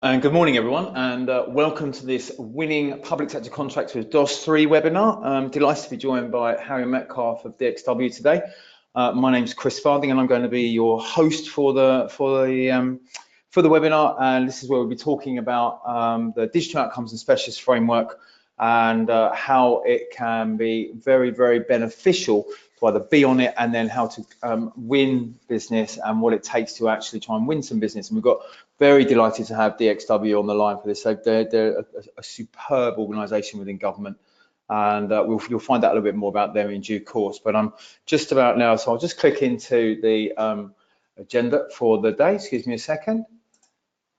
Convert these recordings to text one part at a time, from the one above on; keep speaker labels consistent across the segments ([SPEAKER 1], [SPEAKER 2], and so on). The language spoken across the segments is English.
[SPEAKER 1] And good morning, everyone, and welcome to this Winning Public Sector Contracts with DOS3 webinar. I'm delighted to be joined by Harry Metcalfe of DXW today. My name is Chris Farding, and I'm going to be your host for the webinar. And this is where we'll be talking about the Digital Outcomes and Specialist Framework and how it can be very, very beneficial to either be on it and then how to win business and what it takes to actually try and win some business. And we've got very delighted to have DXW on the line for this. So they're a superb organisation within government, and you'll find out a little bit more about them in due course. But I'm just about now, so I'll just click into the agenda for the day. Excuse me a second.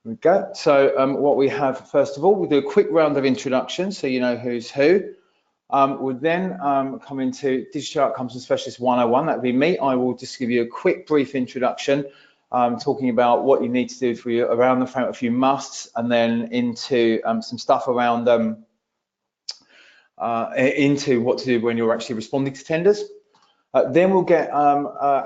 [SPEAKER 1] Here we go. So what we have, first of all, we'll do a quick round of introductions so you know who's who. We'll then come into Digital Outcomes and Specialist 101. That'll be me. I will just give you a quick, brief introduction, talking about what you need to do for you around the frame, a few musts, and then into some stuff around into what to do when you're actually responding to tenders. Then we'll get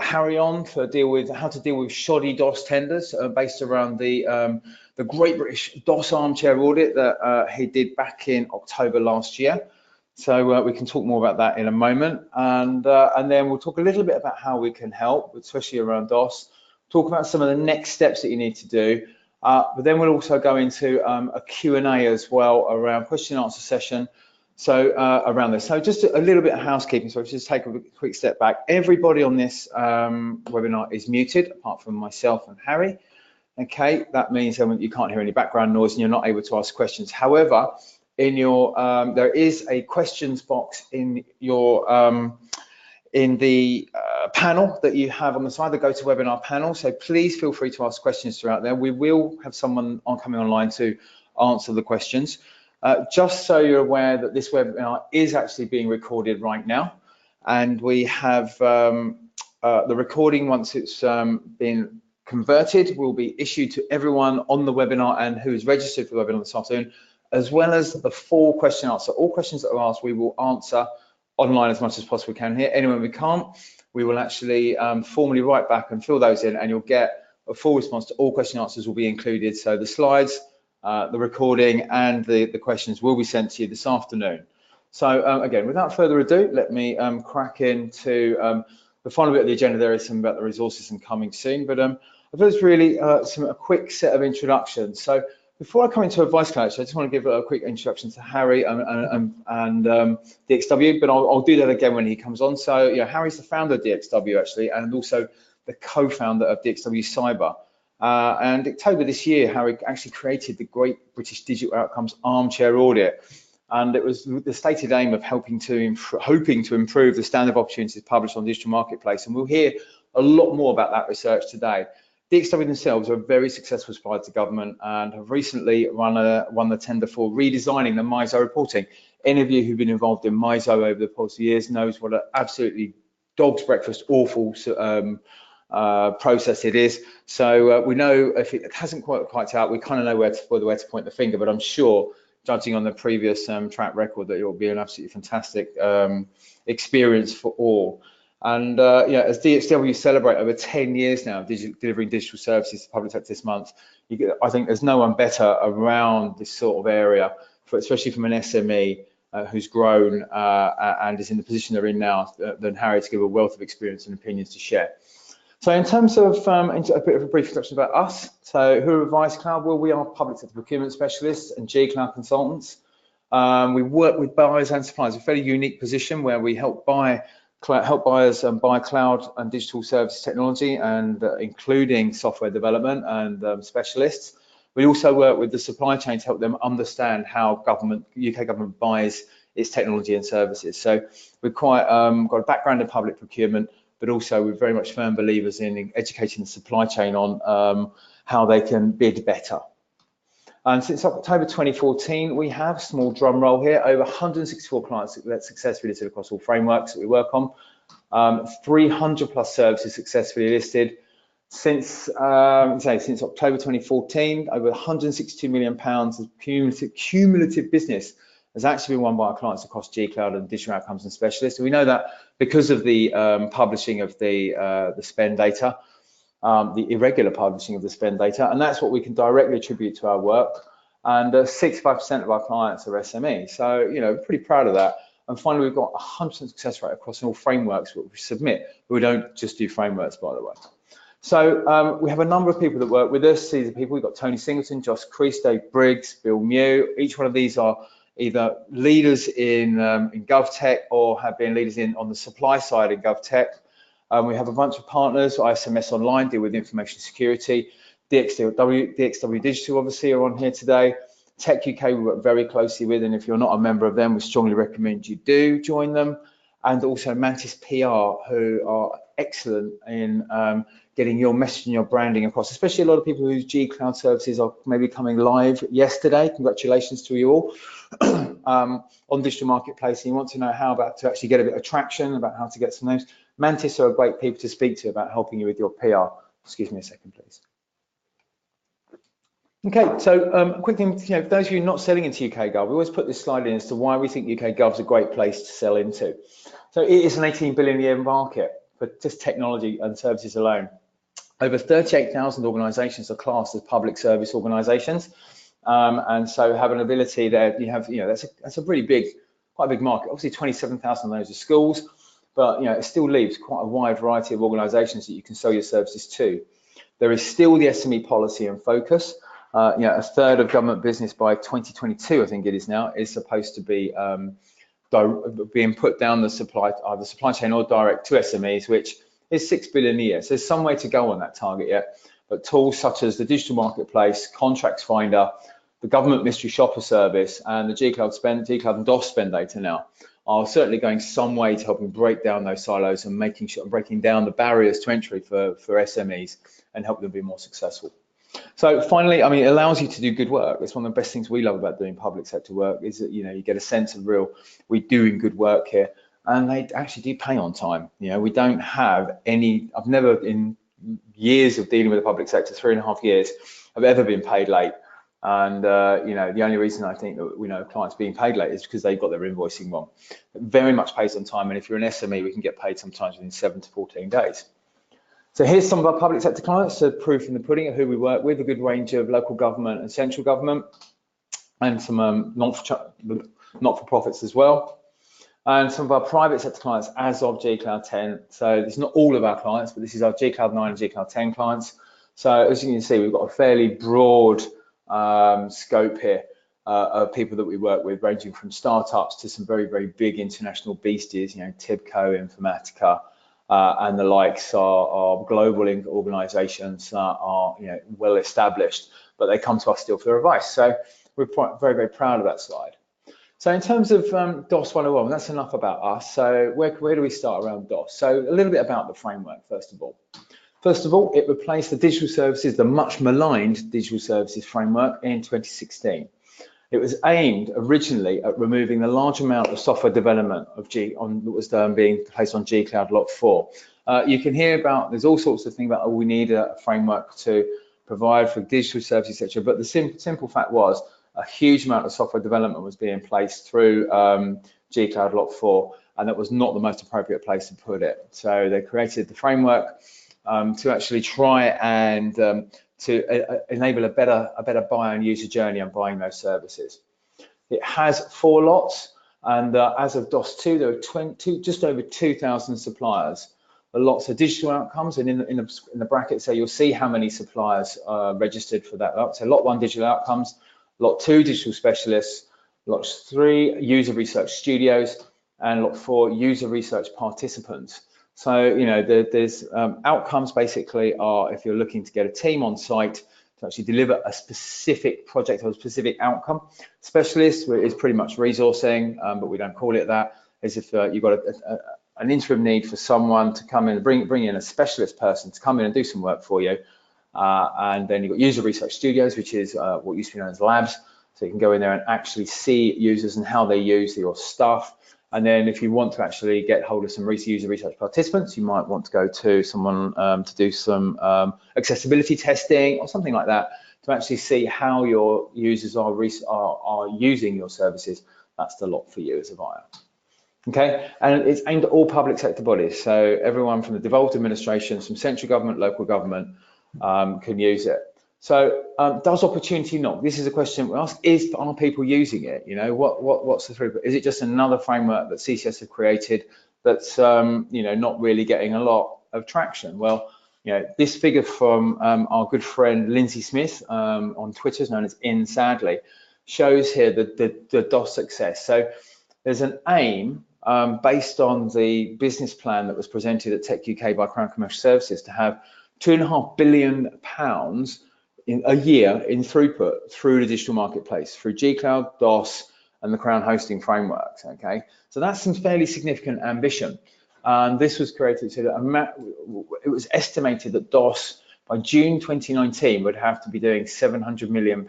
[SPEAKER 1] Harry on to deal with how to deal with shoddy DOS tenders based around the Great British DOS Armchair audit that he did back in October last year. So we can talk more about that in a moment, and then we'll talk a little bit about how we can help, especially around DOS. Talk about some of the next steps that you need to do, but then we'll also go into a Q&A as well around question and answer session. So around this, so just a little bit of housekeeping. So I'll just take a quick step back. Everybody on this webinar is muted apart from myself and Harry. Okay, that means you can't hear any background noise and you're not able to ask questions. However, in your there is a questions box in your in the panel that you have on the side, the GoToWebinar panel. So please feel free to ask questions throughout there. We will have someone coming online to answer the questions. Just so you're aware that this webinar is actually being recorded right now, and we have the recording, once it's been converted, will be issued to everyone on the webinar and who is registered for the webinar this afternoon, as well as the full question answer. All questions that are asked, we will answer online as much as possible we can here. Anyone we can't, we will actually formally write back and fill those in, and you'll get a full response to all question answers will be included. So the slides, the recording, and the questions will be sent to you this afternoon. So again, without further ado, let me crack into the final bit of the agenda. There is some about the resources and coming soon, but I suppose really a quick set of introductions. So before I come into Advice Cloud, I just want to give a quick introduction to Harry and DXW, but I'll do that again when he comes on. So, yeah, Harry's the founder of DXW actually, and also the co-founder of DXW Cyber. And in October this year, Harry actually created the Great British Digital Outcomes Armchair Audit, and it was the stated aim of hoping to improve the standard of opportunities published on digital marketplace. And we'll hear a lot more about that research today. DXW themselves are a very successful supplier to government and have recently won the tender for redesigning the MISO reporting. Any of you who've been involved in MISO over the past few years knows what an absolutely dog's breakfast awful process it is. So we know if it hasn't quite out, we kind of know where to point the finger, but I'm sure, judging on the previous track record, that it will be an absolutely fantastic experience for all. And yeah, as DXW celebrate over 10 years now of delivering digital services to the public sector this month, I think there's no one better around this sort of area, especially from an SME who's grown and is in the position they're in now, than Harry, to give a wealth of experience and opinions to share. So in terms of a bit of a brief introduction about us, so who are Advice Cloud? Well, we are public sector procurement specialists and G-Cloud consultants. We work with buyers and suppliers, a fairly unique position where we help buyers buy cloud and digital service technology, and including software development and specialists. We also work with the supply chain to help them understand how UK government buys its technology and services. So we're quite got a background in public procurement, but also we're very much firm believers in educating the supply chain on how they can bid better. And since October 2014, we have, small drum roll here, over 164 clients that successfully listed across all frameworks that we work on, 300 plus services successfully listed. Since October 2014, over 162 million pounds of cumulative business has actually been won by our clients across G-Cloud and Digital Outcomes and Specialists. And we know that because of the publishing of the spend data. the irregular publishing of the spend data, and that's what we can directly attribute to our work. And 65% of our clients are SMEs, so pretty proud of that. And finally, we've got 100% success rate across all frameworks that we submit. We don't just do frameworks, by the way. So we have a number of people that work with us. These are people. We've got Tony Singleton, Josh Crease, Dave Briggs, Bill Mew. Each one of these are either leaders in GovTech or have been leaders on the supply side in GovTech. We have a bunch of partners. ISMS Online deal with information security. DXW Digital obviously are on here today. Tech UK we work very closely with, and if you're not a member of them, we strongly recommend you do join them. And also Mantis PR, who are excellent in getting your message and your branding across, especially a lot of people whose G Cloud services are maybe coming live yesterday. Congratulations to you all on digital marketplace. And you want to know how to actually get a bit of traction, about how to get some names. Mantis are great people to speak to about helping you with your PR. Excuse me a second, please. Okay, so quick thing, for those of you not selling into UK Gov, we always put this slide in as to why we think UK Gov's a great place to sell into. So it is an 18 billion a year market for just technology and services alone. Over 38,000 organisations are classed as public service organisations, and so have an ability there. You have, that's a pretty big, quite a big market. Obviously, 27,000 of those are schools, but it still leaves quite a wide variety of organisations that you can sell your services to. There is still the SME policy and focus. A third of government business by 2022, I think it is now, is supposed to be being put down the supply chain or direct to SMEs, which is 6 billion a year. So there's some way to go on that target yet. But tools such as the digital marketplace, contracts finder, the government mystery shopper service, and the G Cloud and DOS spend data now are certainly going some way to helping break down those silos and breaking down the barriers to entry for SMEs and help them be more successful. So finally, it allows you to do good work. It's one of the best things we love about doing public sector work is that, you get a sense of we're doing good work here, and they actually do pay on time. We don't have any, I've never in years of dealing with the public sector, 3.5 years, I've ever been paid late. And, the only reason I think that we know clients being paid late is because they've got their invoicing wrong. It very much pays on time. And if you're an SME, we can get paid sometimes within 7 to 14 days. So here's some of our public sector clients, so proof in the pudding of who we work with, a good range of local government and central government, and some not-for-profits as well. And some of our private sector clients as of G Cloud 10. So it's not all of our clients, but this is our G Cloud 9 and G Cloud 10 clients. So as you can see, we've got a fairly broad scope here of people that we work with, ranging from startups to some very, very big international beasties, Tibco, Informatica, and the likes are global organisations that are well established, but they come to us still for advice. So we're very, very proud of that slide. So in terms of DOS 101, that's enough about us. So where do we start around DOS? So a little bit about the framework, first of all. First of all, it replaced the digital services, the much maligned digital services framework in 2016. It was aimed originally at removing the large amount of software development that was being placed on G Cloud Lot 4. You can hear about, there's all sorts of things about, we need a framework to provide for digital services, etc. But the simple fact was a huge amount of software development was being placed through G Cloud Lot 4, and that was not the most appropriate place to put it. So they created the framework to actually try and to enable a better buyer and user journey on buying those services. It has 4 lots, and as of DOS 2, there are just over 2,000 suppliers. The lots are digital outcomes, and in the bracket, so you'll see how many suppliers are registered for that lot. So lot 1, digital outcomes, lot 2, digital specialists, lot 3, user research studios, and lot 4, user research participants. So, there's outcomes basically are if you're looking to get a team on site to actually deliver a specific project or a specific outcome. Specialist is pretty much resourcing, but we don't call it that, as if you've got an interim need for someone to come in and bring in a specialist person to come in and do some work for you. And then you've got user research studios, which is what used to be known as labs. So you can go in there and actually see users and how they use your stuff. And then if you want to actually get hold of some user research participants, you might want to go to someone to do some accessibility testing or something like that to actually see how your users are using your services. That's the lot for you as a buyer. Okay, and it's aimed at all public sector bodies. So everyone from the devolved administrations, from central government, local government, can use it. So does opportunity knock? This is a question we ask: are people using it? You know, what's the throughput? Is it just another framework that CCS have created that's you know, not really getting a lot of traction? Well, you know, this figure from our good friend Lindsay Smith on Twitter, is known as sadly, shows here the DOS success. So there's an aim based on the business plan that was presented at Tech UK by Crown Commercial Services to have £2.5 billion in a year in throughput through the digital marketplace, through G-Cloud, DOS, and the Crown hosting frameworks. Okay, so that's some fairly significant ambition. This was created so that it was estimated that DOS by June 2019 would have to be doing £700 million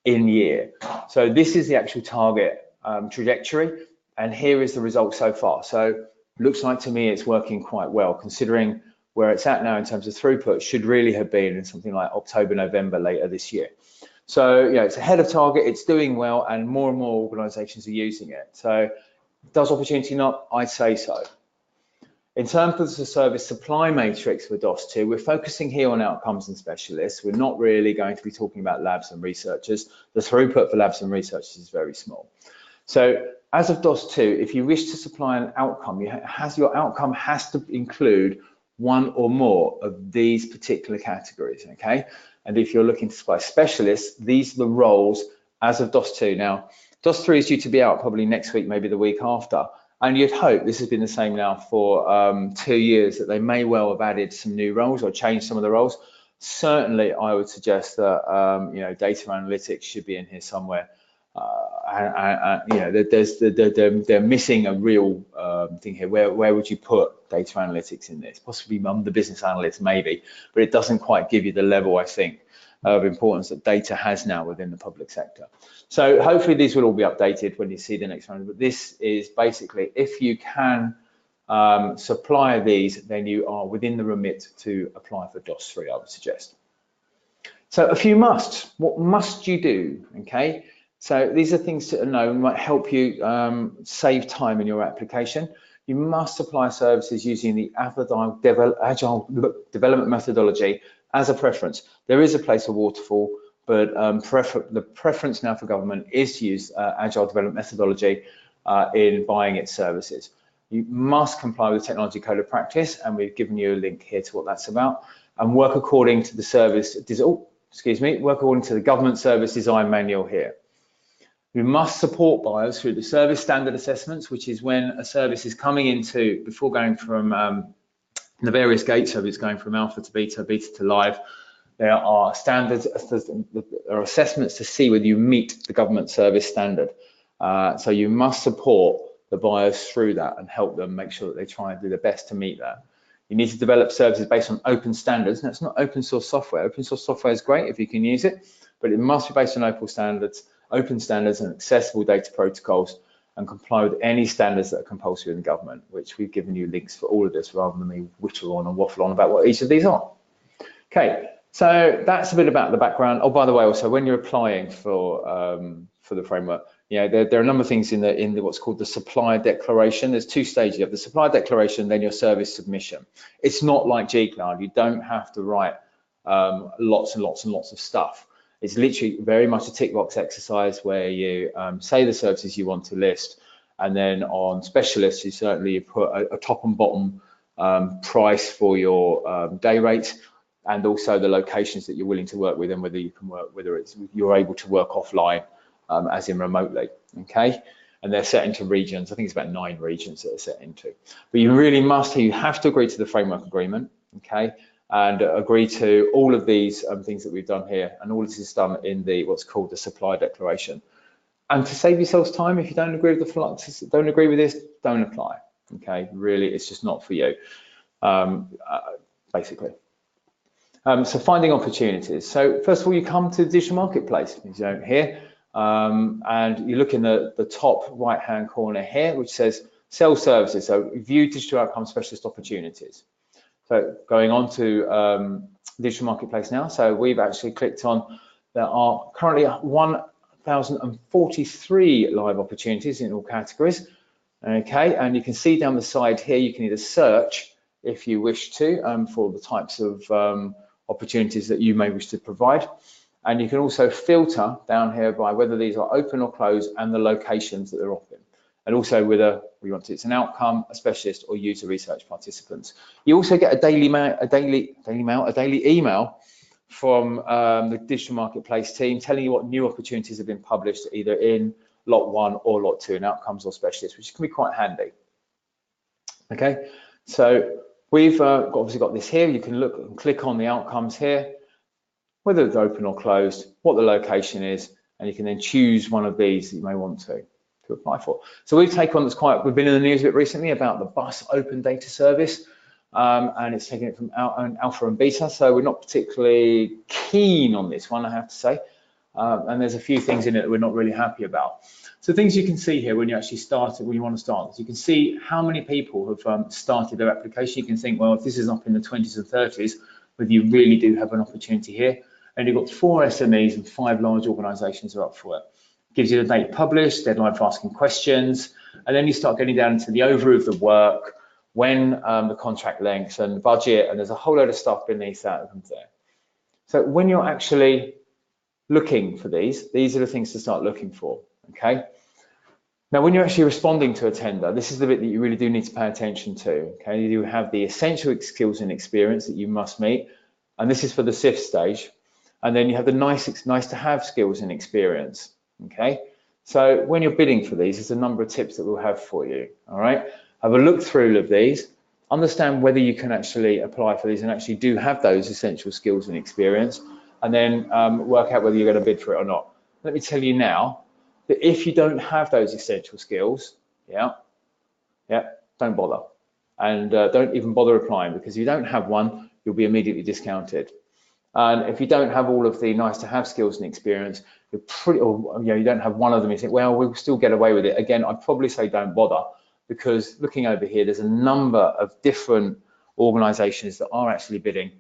[SPEAKER 1] in year. So this is the actual target trajectory, and here is the result so far. So looks like to me it's working quite well, considering where it's at now in terms of throughput. Should really have been in something like October, November later this year. So yeah, it's ahead of target, it's doing well, and more organizations are using it. So does opportunity not? I'd say so. In terms of the service supply matrix for DOS2, we're focusing here on outcomes and specialists. We're not really going to be talking about labs and researchers. The throughput for labs and researchers is very small. So as of DOS2, if you wish to supply an outcome, your outcome has to include one or more of these particular categories, okay? And if you're looking to supply specialists, these are the roles as of DOS2. Now, DOS3 is due to be out probably next week, maybe the week after. And you'd hope, this has been the same now for 2 years, that they may well have added some new roles or changed some of the roles. Certainly, I would suggest that you know, data analytics should be in here somewhere. You know, they're missing a real thing here. Where would you put data analytics in this? Possibly the business analyst, maybe, but it doesn't quite give you the level, I think, of importance that data has now within the public sector. So hopefully these will all be updated when you see the next round. But this is basically, if you can supply these, then you are within the remit to apply for DOS3, I would suggest. So a few musts. What must you do? Okay. So these are things to know, might help you save time in your application. You must supply services using the Agile development methodology as a preference. There is a place for waterfall, but the preference now for government is to use Agile development methodology in buying its services. You must comply with the Technology Code of Practice, and we've given you a link here to what that's about, and work according to the work according to the Government Service Design Manual here. We must support buyers through the service standard assessments, which is when a service is coming into, before going from the various gates, so it's going from alpha to beta, beta to live. There are standards, there are assessments to see whether you meet the government service standard. So you must support the buyers through that and help them make sure that they try and do their best to meet that. You need to develop services based on open standards. Now, it's not open source software. Open source software is great if you can use it, but it must be based on open standards and accessible data protocols, and comply with any standards that are compulsory in the government, which we've given you links for all of this rather than me whittle on and waffle on about what each of these are. Okay, so that's a bit about the background. Oh, by the way, also when you're applying for the framework, you know, there are a number of things in the what's called the supplier declaration. There's 2 stages. You have the supplier declaration, then your service submission. It's not like G-Cloud. You don't have to write lots and lots and lots of stuff. It's literally very much a tick box exercise where you say the services you want to list, and then on specialists, you put a top and bottom price for your day rate, and also the locations that you're willing to work with, and whether you can work, you're able to work offline, as in remotely. Okay, and they're set into regions. I think it's about 9 regions that they're set into. But you have to agree to the framework agreement. Okay. And agree to all of these things that we've done here, and all this is done in what's called the supplier declaration. And to save yourselves time, if you don't agree with this, don't apply. Okay, really, it's just not for you, basically. So finding opportunities. So first of all, you come to the digital marketplace, as you know here, and you look in the top right-hand corner here, which says sell services. So view digital outcome specialist opportunities. So going on to digital marketplace now. So we've actually clicked on, there are currently 1,043 live opportunities in all categories. Okay, and you can see down the side here, you can either search if you wish to for the types of opportunities that you may wish to provide. And you can also filter down here by whether these are open or closed and the locations that they're offered. And also whether we want it's an outcome, a specialist, or user research participants. You also get a daily email from the digital marketplace team telling you what new opportunities have been published either in lot 1 or lot 2 in outcomes or specialists, which can be quite handy. Okay, so we've obviously got this here. You can look and click on the outcomes here, whether it's open or closed, what the location is, and you can then choose one of these that you may want to apply for. So we've taken one that's we've been in the news a bit recently about the bus open data service, and it's taking it from alpha and beta, so we're not particularly keen on this one, I have to say, and there's a few things in it that we're not really happy about. So things you can see here when you actually start it, when you want to start this, you can see how many people have started their application. You can think, well, if this is up in the 20s and 30s, whether you really do have an opportunity here. And you've got 4 SMEs and 5 large organisations are up for it. Gives you the date published, deadline for asking questions, and then you start getting down into the overview of the work, when the contract lengths and the budget, and there's a whole load of stuff beneath that there. So when you're actually looking for these are the things to start looking for, okay? Now, when you're actually responding to a tender, this is the bit that you really do need to pay attention to, okay? You have the essential skills and experience that you must meet, and this is for the SIF stage, and then you have the nice to have skills and experience. Okay, so when you're bidding for these, there's a number of tips that we'll have for you. All right, have a look through all of these, understand whether you can actually apply for these and actually do have those essential skills and experience, and then work out whether you're going to bid for it or not. Let me tell you now that if you don't have those essential skills, don't bother, and don't even bother applying, because if you don't have one, you'll be immediately discounted. And if you don't have all of the nice to have skills and experience, you're pretty, or you don't have one of them, you think, well, we'll still get away with it. Again, I'd probably say don't bother, because looking over here, there's a number of different organisations that are actually bidding,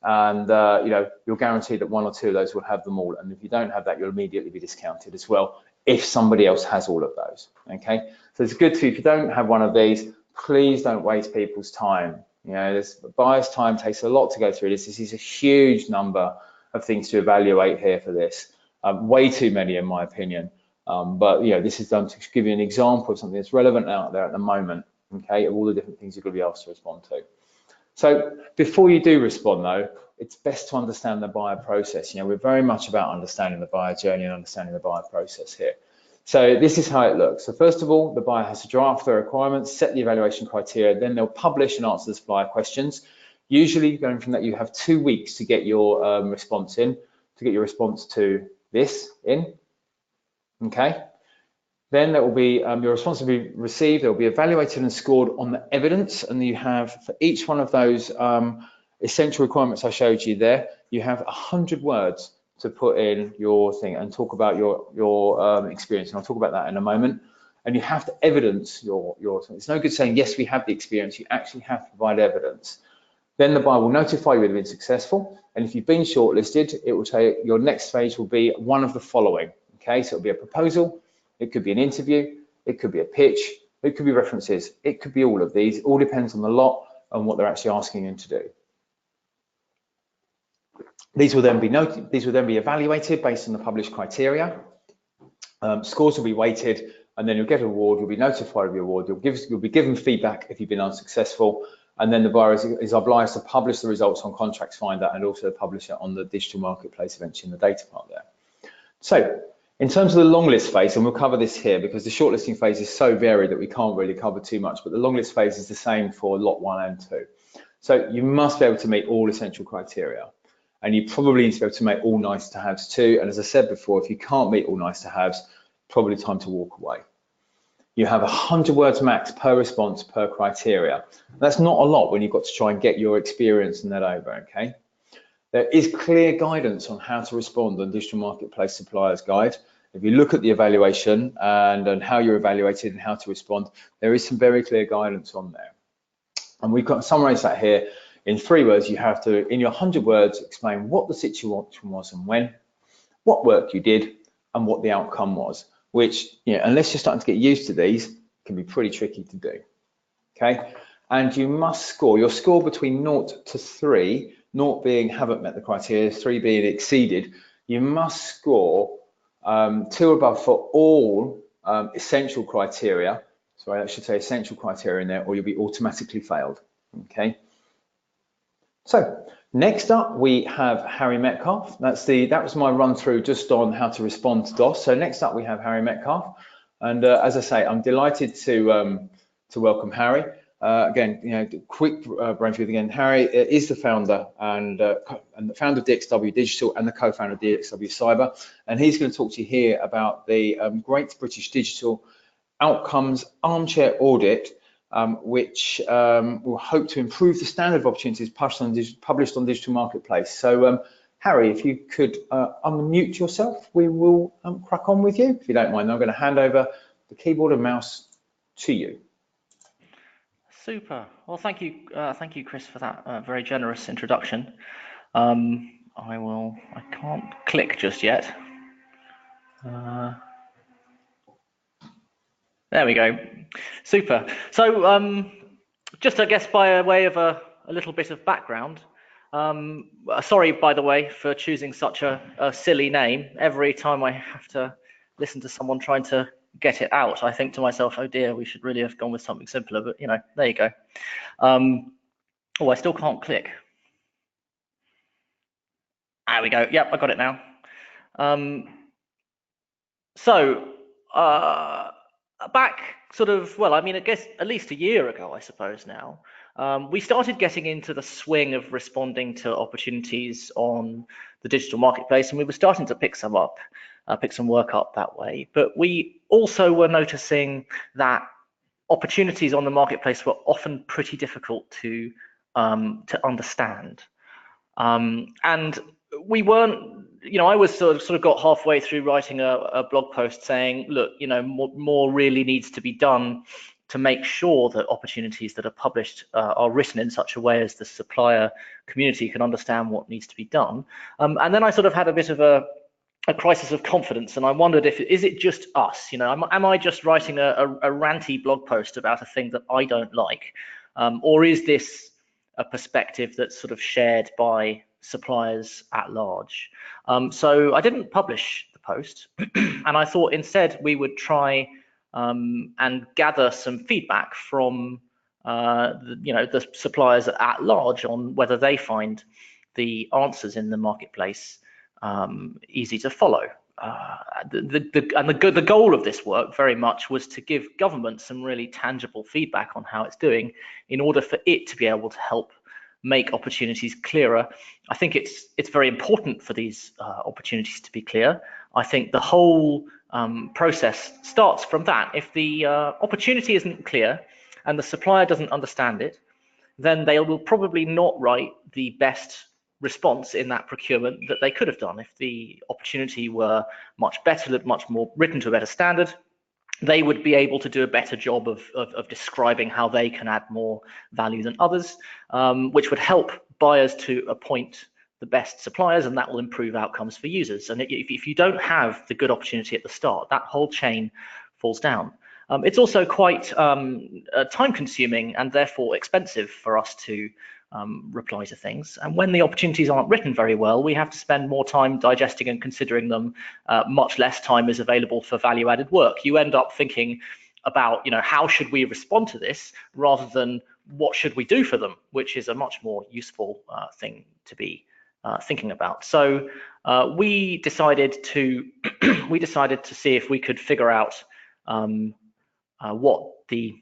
[SPEAKER 1] and you're guaranteed that 1 or 2 of those will have them all. And if you don't have that, you'll immediately be discounted as well if somebody else has all of those. Okay, so it's good to, if you don't have one of these, please don't waste people's time. This buyer's time takes a lot to go through this. This is a huge number of things to evaluate here for this. Way too many, in my opinion. But this is done to give you an example of something that's relevant out there at the moment. Okay, of all the different things you're going to be asked to respond to. So before you do respond, though, it's best to understand the buyer process. We're very much about understanding the buyer journey and understanding the buyer process here. So this is how it looks. So first of all, the buyer has to draft their requirements, set the evaluation criteria, then they'll publish and answer the supplier questions. Usually going from that, you have 2 weeks to get your response in, to get your response to this in, okay? Then there will be, your response will be received, it will be evaluated and scored on the evidence, and you have, for each one of those essential requirements I showed you there, you have 100 words to put in your thing and talk about your experience, and I'll talk about that in a moment. And you have to evidence your it's no good saying yes, we have the experience. You actually have to provide evidence. Then the buyer will notify you whether you've been successful, and if you've been shortlisted, it will say your next phase will be one of the following. Okay, so it'll be a proposal, it could be an interview, it could be a pitch, it could be references, it could be all of these. It all depends on the lot and what they're actually asking you to do. These will then be evaluated based on the published criteria. Scores will be weighted, and then you'll get an award. You'll be notified of your award. You'll be given feedback if you've been unsuccessful, and then the buyer is obliged to publish the results on Contracts Finder and also publish it on the digital marketplace eventually in the data part there. So in terms of the long list phase, and we'll cover this here because the shortlisting phase is so varied that we can't really cover too much, but the long list phase is the same for lot 1 and 2. So you must be able to meet all essential criteria. And you probably need to be able to make all nice to haves too. And as I said before, if you can't meet all nice to haves, probably time to walk away. You have 100 words max per response per criteria. That's not a lot when you've got to try and get your experience and that over, okay? There is clear guidance on how to respond on Digital Marketplace Suppliers Guide. If you look at the evaluation and how you're evaluated and how to respond, there is some very clear guidance on there. And we've got to summarize that here. In 3 words, you have to, in your 100 words, explain what the situation was and when, what work you did, and what the outcome was, which, unless you're starting to get used to these, can be pretty tricky to do. Okay, and you must score your score between 0 to 3, 0 being haven't met the criteria, 3 being exceeded. You must score 2 or above for all essential criteria. Sorry, I should say essential criteria in there, or you'll be automatically failed. Okay. So next up we have Harry Metcalfe. That was my run through just on how to respond to DOS. So next up we have Harry Metcalfe, and as I say, I'm delighted to welcome Harry. Again, quick brain food again. Harry is the founder and the founder of DXW Digital and the co-founder of DXW Cyber, and he's going to talk to you here about the Great British Digital Outcomes Armchair Audit, which will hope to improve the standard of opportunities published on Digital Marketplace. So, Harry, if you could unmute yourself, we will crack on with you. If you don't mind, I'm going to hand over the keyboard and mouse to you.
[SPEAKER 2] Super. Well, thank you, Chris, for that very generous introduction. I can't click just yet. There we go. Super. So, just I guess by way of a little bit of background. Sorry, by the way, for choosing such a silly name. Every time I have to listen to someone trying to get it out, I think to myself, oh dear, we should really have gone with something simpler, but you know, there you go. Oh, I still can't click. There we go. Yep, I got it now. Back sort of, well, I mean, I guess at least a year ago, I suppose now, we started getting into the swing of responding to opportunities on the digital marketplace, and we were starting to pick some work up that way. But we also were noticing that opportunities on the marketplace were often pretty difficult to understand, and we weren't. You know, I was sort of got halfway through writing a blog post saying, look, you know, more really needs to be done to make sure that opportunities that are published are written in such a way as the supplier community can understand what needs to be done. And then I sort of had a bit of a crisis of confidence, and I wondered is it just us? You know, am I just writing a ranty blog post about a thing that I don't like, or is this a perspective that's sort of shared by suppliers at large? So I didn't publish the post, and I thought instead we would try and gather some feedback from the suppliers at large on whether they find the answers in the marketplace easy to follow. The goal of this work very much was to give government some really tangible feedback on how it's doing in order for it to be able to help make opportunities clearer. I think it's very important for these opportunities to be clear. I think the whole process starts from that. If the opportunity isn't clear and the supplier doesn't understand it, then they will probably not write the best response in that procurement that they could have done. If the opportunity were much better, much more written to a better standard, they would be able to do a better job of describing how they can add more value than others, which would help buyers to appoint the best suppliers, and that will improve outcomes for users. And if you don't have the good opportunity at the start, that whole chain falls down. It's also quite time consuming and therefore expensive for us to reply to things. And when the opportunities aren't written very well, we have to spend more time digesting and considering them. Much less time is available for value added work. You end up thinking about, you know, how should we respond to this rather than what should we do for them, which is a much more useful thing to be thinking about. So we decided to see if we could figure out what the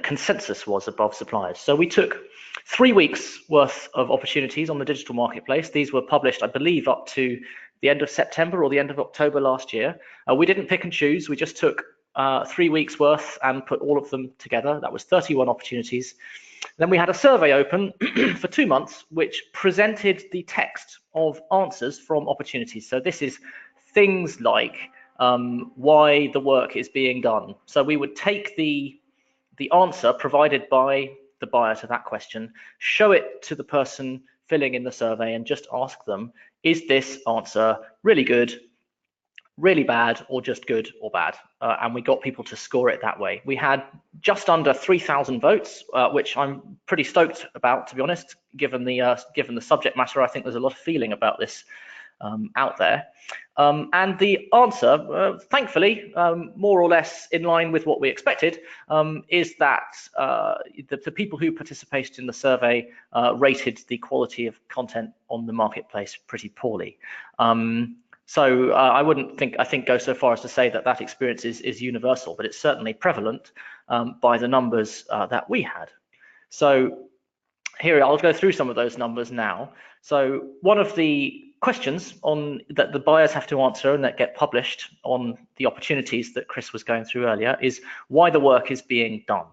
[SPEAKER 2] consensus was above suppliers. So we took 3 weeks worth of opportunities on the digital marketplace. These were published, I believe, up to the end of September or the end of October last year. We didn't pick and choose. We just took 3 weeks worth and put all of them together. That was 31 opportunities. Then we had a survey open for 2 months, which presented the text of answers from opportunities. So this is things like why the work is being done. So we would take the answer provided by the buyer to that question, show it to the person filling in the survey, and just ask them, is this answer really good? really bad, or just good or bad, and we got people to score it that way. We had just under 3,000 votes, which I'm pretty stoked about, to be honest, given the subject matter. I think there's a lot of feeling about this out there, and the answer, thankfully, more or less in line with what we expected, is that the people who participated in the survey rated the quality of content on the marketplace pretty poorly. So I think go so far as to say that that experience is universal, but it's certainly prevalent by the numbers that we had. So here, I'll go through some of those numbers now. So one of the questions that the buyers have to answer and that get published on the opportunities that Chris was going through earlier is why the work is being done.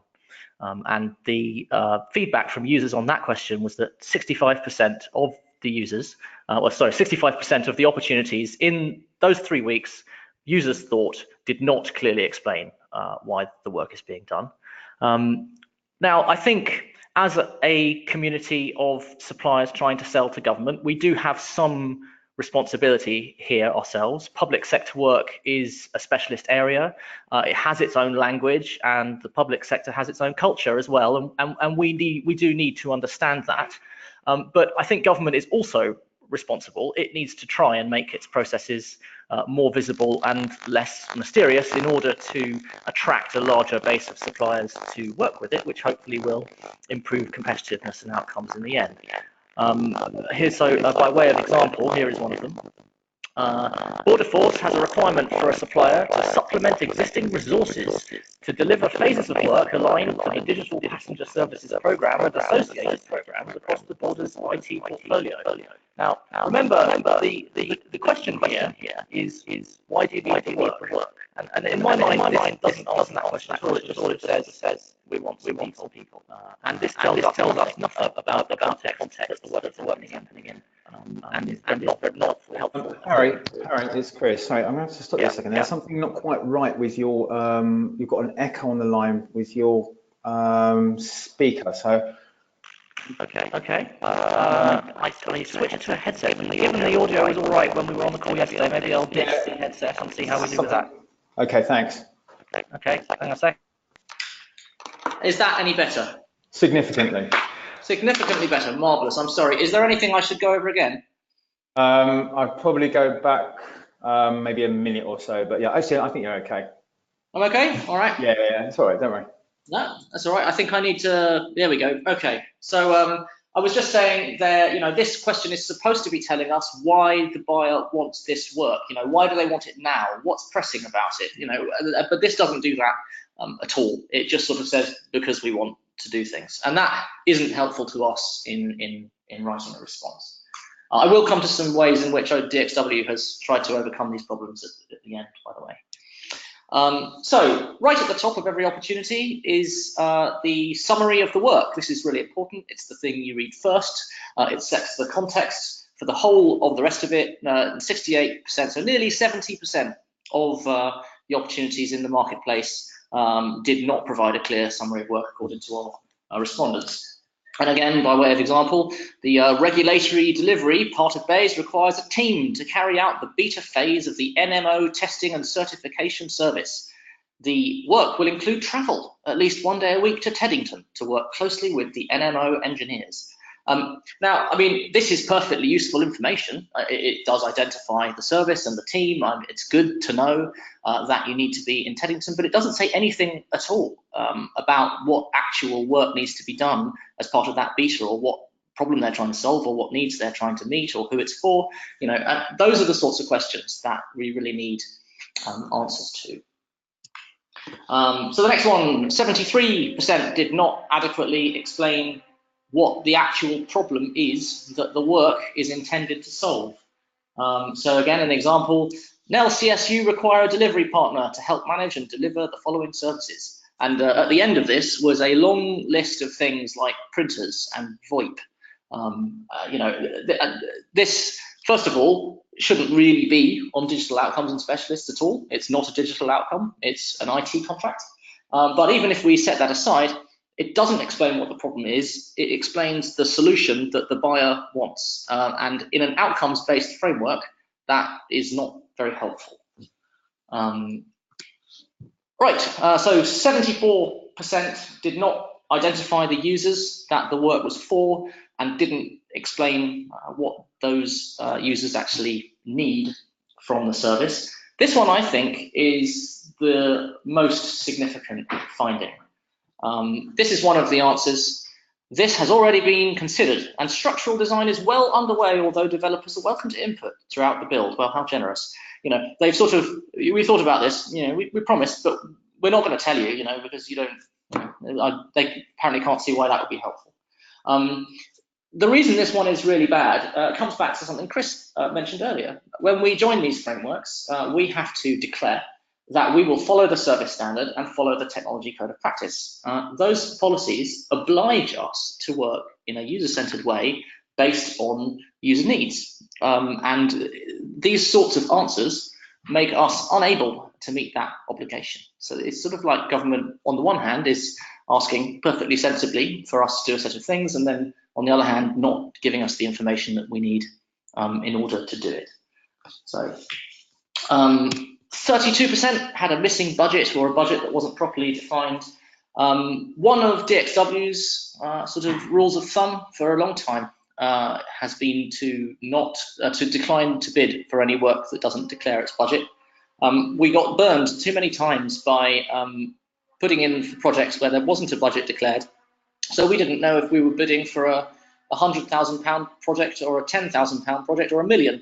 [SPEAKER 2] And the feedback from users on that question was that 65% of the users, 65% of the opportunities in those 3 weeks, users thought did not clearly explain why the work is being done. Now, I think as a community of suppliers trying to sell to government, we do have some responsibility here ourselves. Public sector work is a specialist area. It has its own language, and the public sector has its own culture as well, and we do need to understand that. But I think government is also responsible. It needs to try and make its processes more visible and less mysterious in order to attract a larger base of suppliers to work with it, which hopefully will improve competitiveness and outcomes in the end. By way of example, here is one of them. Border Force has a requirement for a supplier to supplement existing resources to deliver phases of work aligned to the Digital Passenger Services Programme and associated programmes across the border's IT portfolio. Now, remember the question here is why do you need the work? And in my mind, this doesn't answer that question at all. It just says we want people. And this tells us nothing about the context that the work is happening in. And not helpful.
[SPEAKER 1] Harry, it's Chris. Sorry, I'm going to have to stop you a second. There's something not quite right with your, you've got an echo on the line with your speaker. So.
[SPEAKER 2] Okay. I switched to a headset. Given the audio is all right when we were on the call yesterday, maybe I'll ditch the headset and see how we do with that.
[SPEAKER 1] Okay, thanks.
[SPEAKER 2] Okay, hang on a sec. Is that any better?
[SPEAKER 1] Significantly.
[SPEAKER 2] Significantly better, marvellous. I'm sorry. Is there anything I should go over again?
[SPEAKER 1] I'd probably go back maybe a minute or so, but yeah, actually, I think you're okay.
[SPEAKER 2] I'm okay? All right.
[SPEAKER 1] Yeah, it's all right, don't worry.
[SPEAKER 2] No, that's all right. I think I need to, there we go. Okay, so I was just saying there, this question is supposed to be telling us why the buyer wants this work. Why do they want it now? What's pressing about it? But this doesn't do that at all. It just sort of says because we want to do things, and that isn't helpful to us in writing a response. I will come to some ways in which DXW has tried to overcome these problems at the end, by the way. So right at the top of every opportunity is the summary of the work. This is really important. It's the thing you read first. It sets the context for the whole of the rest of it. 68%, so nearly 70% of the opportunities in the marketplace did not provide a clear summary of work according to our respondents. And again, by way of example, the regulatory delivery part of BAYS requires a team to carry out the beta phase of the NMO testing and certification service. The work will include travel, at least 1 day a week, to Teddington to work closely with the NMO engineers. Now, I mean, this is perfectly useful information. It does identify the service and the team. It's good to know that you need to be in Teddington, but it doesn't say anything at all about what actual work needs to be done as part of that beta, or what problem they're trying to solve, or what needs they're trying to meet, or who it's for. And those are the sorts of questions that we really need answers to. So the next one, 73% did not adequately explain what the actual problem is that the work is intended to solve. So again, an example, NEL CSU require a delivery partner to help manage and deliver the following services. And at the end of this was a long list of things like printers and VoIP. This, first of all, shouldn't really be on digital outcomes and specialists at all. It's not a digital outcome, it's an IT contract. But even if we set that aside, it doesn't explain what the problem is. It explains the solution that the buyer wants. And in an outcomes-based framework, that is not very helpful. Right, so 74% did not identify the users that the work was for and didn't explain what those users actually need from the service. This one, I think, is the most significant finding. This is one of the answers. This has already been considered, and structural design is well underway, although developers are welcome to input throughout the build. Well, how generous. You know, they've sort of, we thought about this, you know, we promised, but we're not going to tell you, you know, because you don't, they apparently can't see why that would be helpful. The reason this one is really bad comes back to something Chris mentioned earlier. When we join these frameworks, we have to declare that we will follow the service standard and follow the technology code of practice. Those policies oblige us to work in a user-centered way based on user needs. And these sorts of answers make us unable to meet that obligation. So it's sort of like government, on the one hand, is asking perfectly sensibly for us to do a set of things, and then on the other hand, not giving us the information that we need in order to do it. So 32% had a missing budget or a budget that wasn't properly defined. One of DXW's sort of rules of thumb for a long time has been to decline to bid for any work that doesn't declare its budget. We got burned too many times by putting in projects where there wasn't a budget declared. So we didn't know if we were bidding for a £100,000 project or a £10,000 project or a £1 million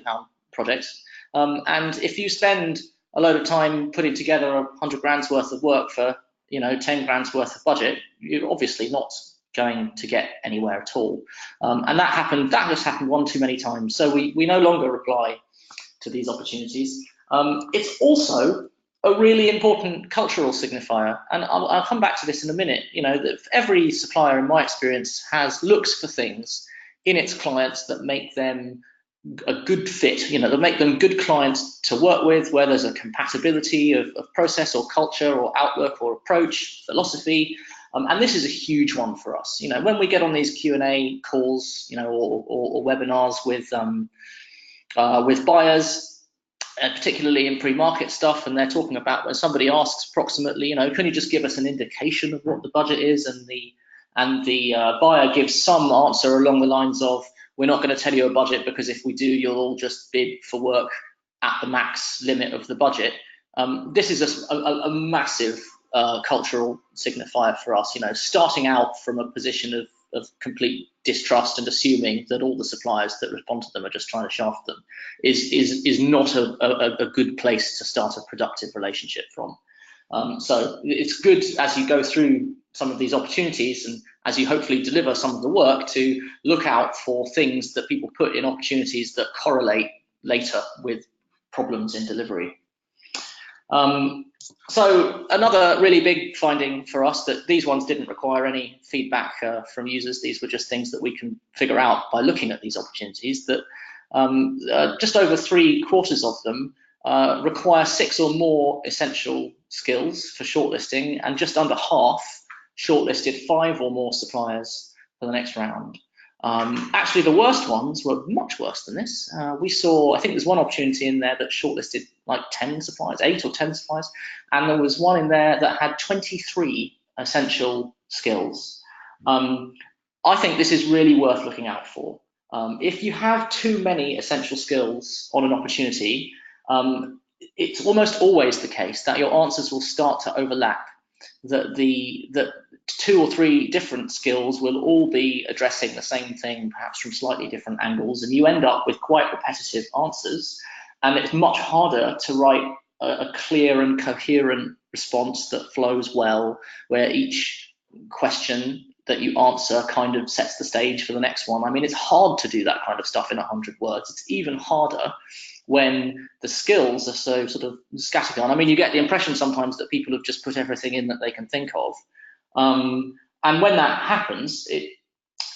[SPEAKER 2] project. And if you spend a load of time putting together 100 grand's worth of work for, you know, 10 grand's worth of budget, you're obviously not going to get anywhere at all. And that has happened one too many times. So we no longer reply to these opportunities. It's also a really important cultural signifier, and I'll come back to this in a minute. You know, that every supplier, in my experience, looks for things in its clients that make them a good fit, you know, that make them good clients to work with, where there's a compatibility of process or culture or outlook or approach, philosophy. And this is a huge one for us. You know, when we get on these Q&A calls, you know, or webinars with buyers, particularly in pre-market stuff, and they're talking about, when somebody asks approximately, you know, can you just give us an indication of what the budget is, and the buyer gives some answer along the lines of, we're not going to tell you a budget because if we do, you'll all just bid for work at the max limit of the budget. This is a massive cultural signifier for us. You know, starting out from a position of complete distrust and assuming that all the suppliers that respond to them are just trying to shaft them is not a good place to start a productive relationship from. So it's good as you go through some of these opportunities and as you hopefully deliver some of the work to look out for things that people put in opportunities that correlate later with problems in delivery. So another really big finding for us, that these ones didn't require any feedback from users. These were just things that we can figure out by looking at these opportunities, that just over 3/4 of them require 6 or more essential skills for shortlisting, and just under half shortlisted 5 or more suppliers for the next round. Actually, the worst ones were much worse than this. We saw, I think there's one opportunity in there that shortlisted like 10 suppliers, 8 or 10 suppliers, and there was one in there that had 23 essential skills. I think this is really worth looking out for. If you have too many essential skills on an opportunity, it's almost always the case that your answers will start to overlap, that 2 or 3 different skills will all be addressing the same thing, perhaps from slightly different angles, and you end up with quite repetitive answers. And it's much harder to write a clear and coherent response that flows well, where each question that you answer kind of sets the stage for the next one. I mean, it's hard to do that kind of stuff in 100 words. It's even harder when the skills are so sort of scattergun. I mean, you get the impression sometimes that people have just put everything in that they can think of. And when that happens,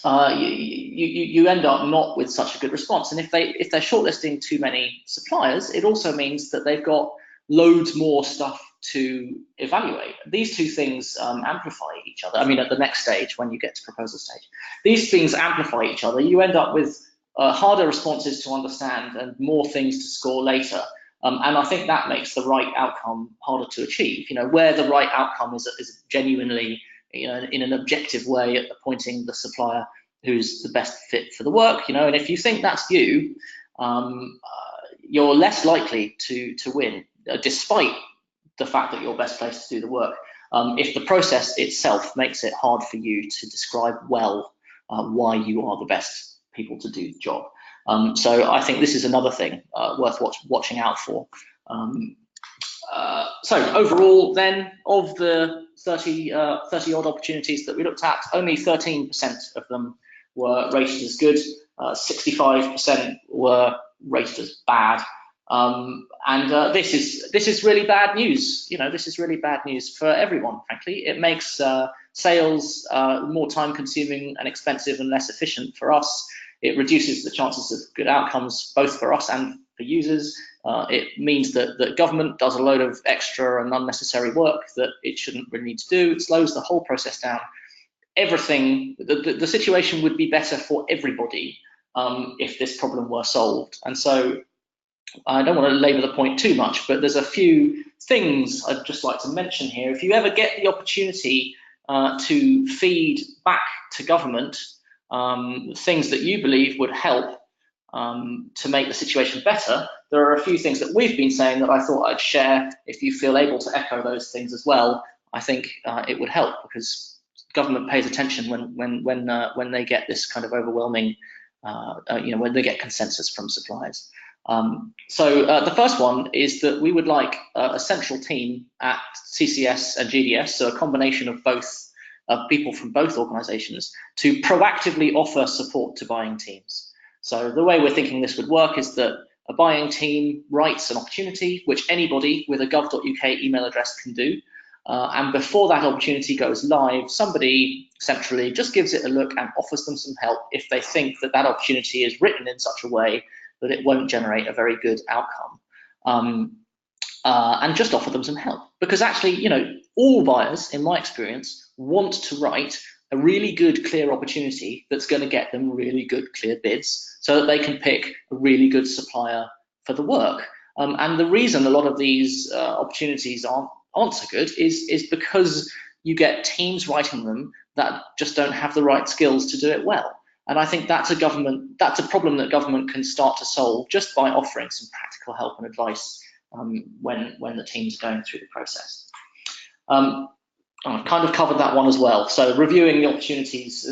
[SPEAKER 2] you end up not with such a good response. And if they're shortlisting too many suppliers, it also means that they've got loads more stuff to evaluate. These two things amplify each other. I mean, at the next stage, when you get to proposal stage, these things amplify each other. You end up with harder responses to understand and more things to score later. And I think that makes the right outcome harder to achieve. Where the right outcome is genuinely, in an objective way, appointing the supplier who's the best fit for the work. And if you think that's you, you're less likely to win, despite the fact that you're best placed to do the work. If the process itself makes it hard for you to describe well why you are the best people to do the job. So I think this is another thing worth watching out for. So overall then, of the 30 odd opportunities that we looked at, only 13% of them were rated as good, 65% were rated as bad. And this is really bad news. This is really bad news for everyone, frankly. It makes sales more time consuming and expensive and less efficient for us. It reduces the chances of good outcomes, both for us and for users. It means that government does a load of extra and unnecessary work that it shouldn't really need to do. It slows the whole process down. Everything, the situation would be better for everybody if this problem were solved. And so I don't want to labour the point too much, but there's a few things I'd just like to mention here. If you ever get the opportunity to feed back to government things that you believe would help to make the situation better, there are a few things that we've been saying that I thought I'd share. If you feel able to echo those things as well, I think it would help, because government pays attention when they get this kind of overwhelming, when they get consensus from suppliers. So the first one is that we would like a central team at CCS and GDS, so a combination of both people from both organisations, to proactively offer support to buying teams. So the way we're thinking this would work is that a buying team writes an opportunity, which anybody with a gov.uk email address can do. And before that opportunity goes live, somebody centrally just gives it a look and offers them some help if they think that that opportunity is written in such a way that it won't generate a very good outcome. And just offer them some help. Because actually, all buyers, in my experience, want to write a really good, clear opportunity that's going to get them really good, clear bids so that they can pick a really good supplier for the work. And the reason a lot of these opportunities aren't so good is because you get teams writing them that just don't have the right skills to do it well. And I think that's a problem that government can start to solve just by offering some practical help and advice when the team's going through the process. I've kind of covered that one as well. So reviewing the opportunities,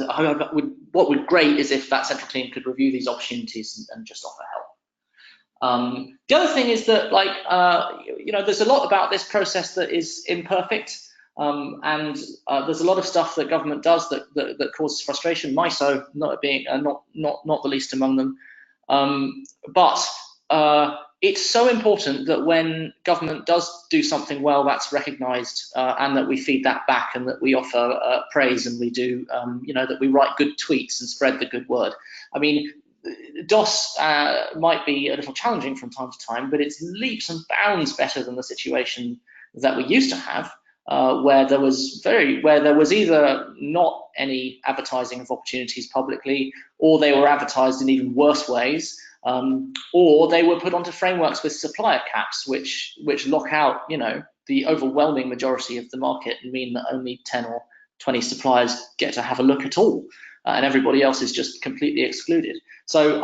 [SPEAKER 2] what would be great is if that central team could review these opportunities and just offer help. The other thing is that, there's a lot about this process that is imperfect, and there's a lot of stuff that government does that causes frustration. MISO not being not the least among them, but it's so important that when government does do something well, that's recognised, and that we feed that back, and that we offer praise, and we do, that we write good tweets and spread the good word. I mean, DOS might be a little challenging from time to time, but it's leaps and bounds better than the situation that we used to have, where there was either not any advertising of opportunities publicly, or they were advertised in even worse ways, or they were put onto frameworks with supplier caps, which lock out, the overwhelming majority of the market and mean that only 10 or 20 suppliers get to have a look at all, and everybody else is just completely excluded. So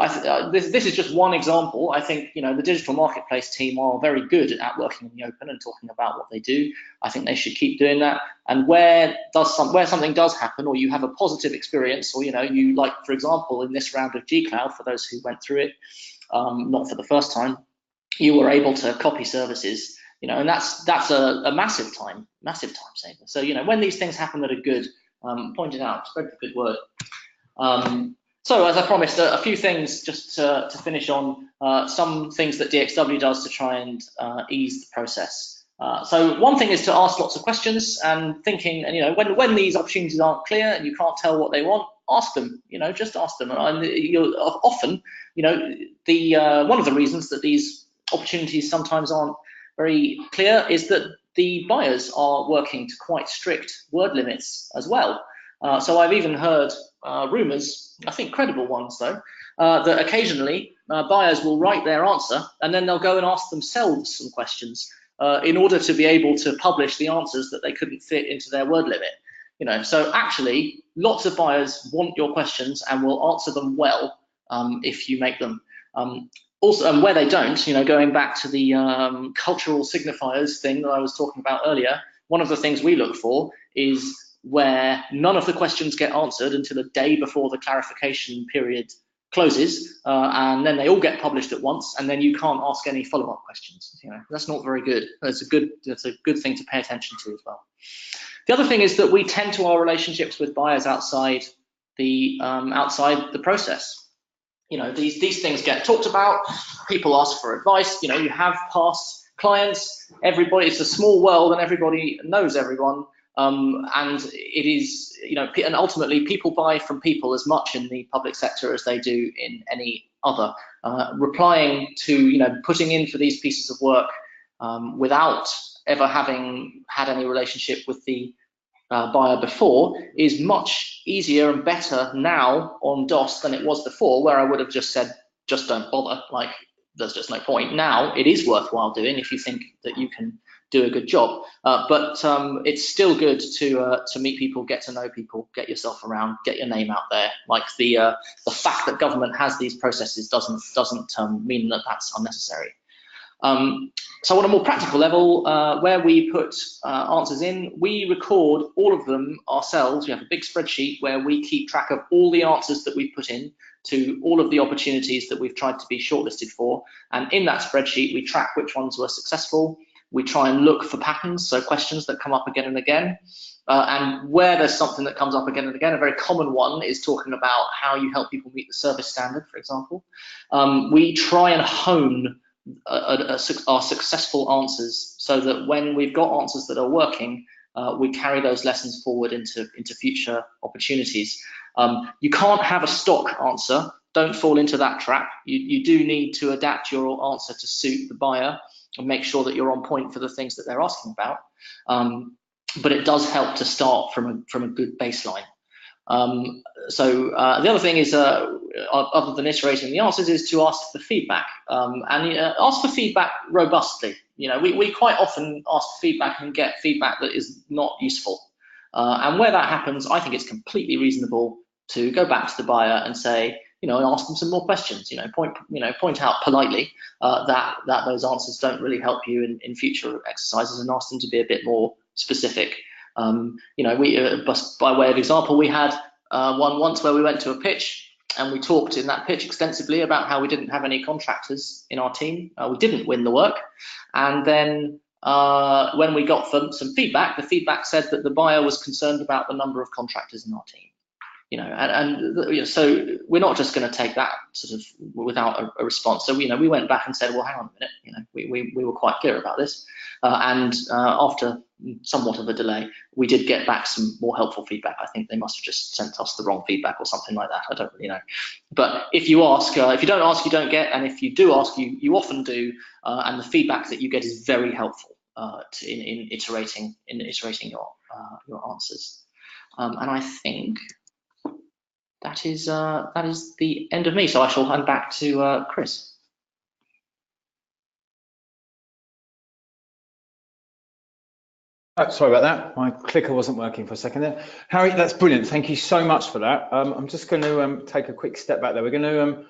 [SPEAKER 2] this is just one example. I think the digital marketplace team are very good at working in the open and talking about what they do. I think they should keep doing that. And where something does happen, or you have a positive experience, or you, like, for example, in this round of G-Cloud, for those who went through it, not for the first time, you were able to copy services, and that's a massive time saver. So when these things happen that are good, point it out, spread the good word. So as I promised, a few things just to finish on, some things that DXW does to try and ease the process. So one thing is to ask lots of questions and thinking, and when these opportunities aren't clear and you can't tell what they want, ask them, just ask them. And you'll often, one of the reasons that these opportunities sometimes aren't very clear is that the buyers are working to quite strict word limits as well. So I've even heard rumours, I think credible ones though, that occasionally buyers will write their answer and then they'll go and ask themselves some questions in order to be able to publish the answers that they couldn't fit into their word limit. So actually, lots of buyers want your questions and will answer them well if you make them. Also, and where they don't, going back to the cultural signifiers thing that I was talking about earlier, one of the things we look for is where none of the questions get answered until a day before the clarification period closes, and then they all get published at once, and then you can't ask any follow-up questions. That's not very good. That's a good thing to pay attention to as well. The other thing is that we tend to our relationships with buyers outside the process. These things get talked about. People ask for advice. You have past clients. Everybody. It's a small world, and everybody knows everyone. And it is, and ultimately people buy from people as much in the public sector as they do in any other. Replying to, putting in for these pieces of work without ever having had any relationship with the buyer before is much easier and better now on DOS than it was before, where I would have just said, just don't bother, like there's just no point. Now it is worthwhile doing if you think that you can do a good job, but it's still good to meet people, get to know people, get yourself around, get your name out there. Like the fact that government has these processes doesn't mean that that's unnecessary. So on a more practical level, where we put answers in, we record all of them ourselves. We have a big spreadsheet where we keep track of all the answers that we've put in to all of the opportunities that we've tried to be shortlisted for, and in that spreadsheet we track which ones were successful. We try and look for patterns, so questions that come up again and again. And where there's something that comes up again and again, a very common one is talking about how you help people meet the service standard, for example. We try and hone our successful answers so that when we've got answers that are working, we carry those lessons forward into future opportunities. You can't have a stock answer. Don't fall into that trap. You do need to adapt your answer to suit the buyer and make sure that you're on point for the things that they're asking about. But it does help to start from a good baseline. The other thing is, other than iterating the answers, is to ask for feedback, and ask for feedback robustly. We quite often ask for feedback and get feedback that is not useful. And where that happens, I think it's completely reasonable to go back to the buyer and say, and ask them some more questions. Point out politely that those answers don't really help you in future exercises, and ask them to be a bit more specific. By way of example, we had one once where we went to a pitch and we talked in that pitch extensively about how we didn't have any contractors in our team. We didn't win the work, and then when we got some feedback, the feedback said that the buyer was concerned about the number of contractors in our team. So we're not just going to take that sort of without a response. So we went back and said, well, hang on a minute, we were quite clear about this, and after somewhat of a delay, we did get back some more helpful feedback. I think they must have just sent us the wrong feedback or something like that. I don't really know. But if you ask, if you don't ask, you don't get, and if you do ask, you often do, and the feedback that you get is very helpful in iterating your answers. And I think that is the end of me. So I shall hand back to Chris.
[SPEAKER 1] Sorry about that. My clicker wasn't working for a second there. Harry, that's brilliant. Thank you so much for that. I'm just going to take a quick step back there. We're going to, there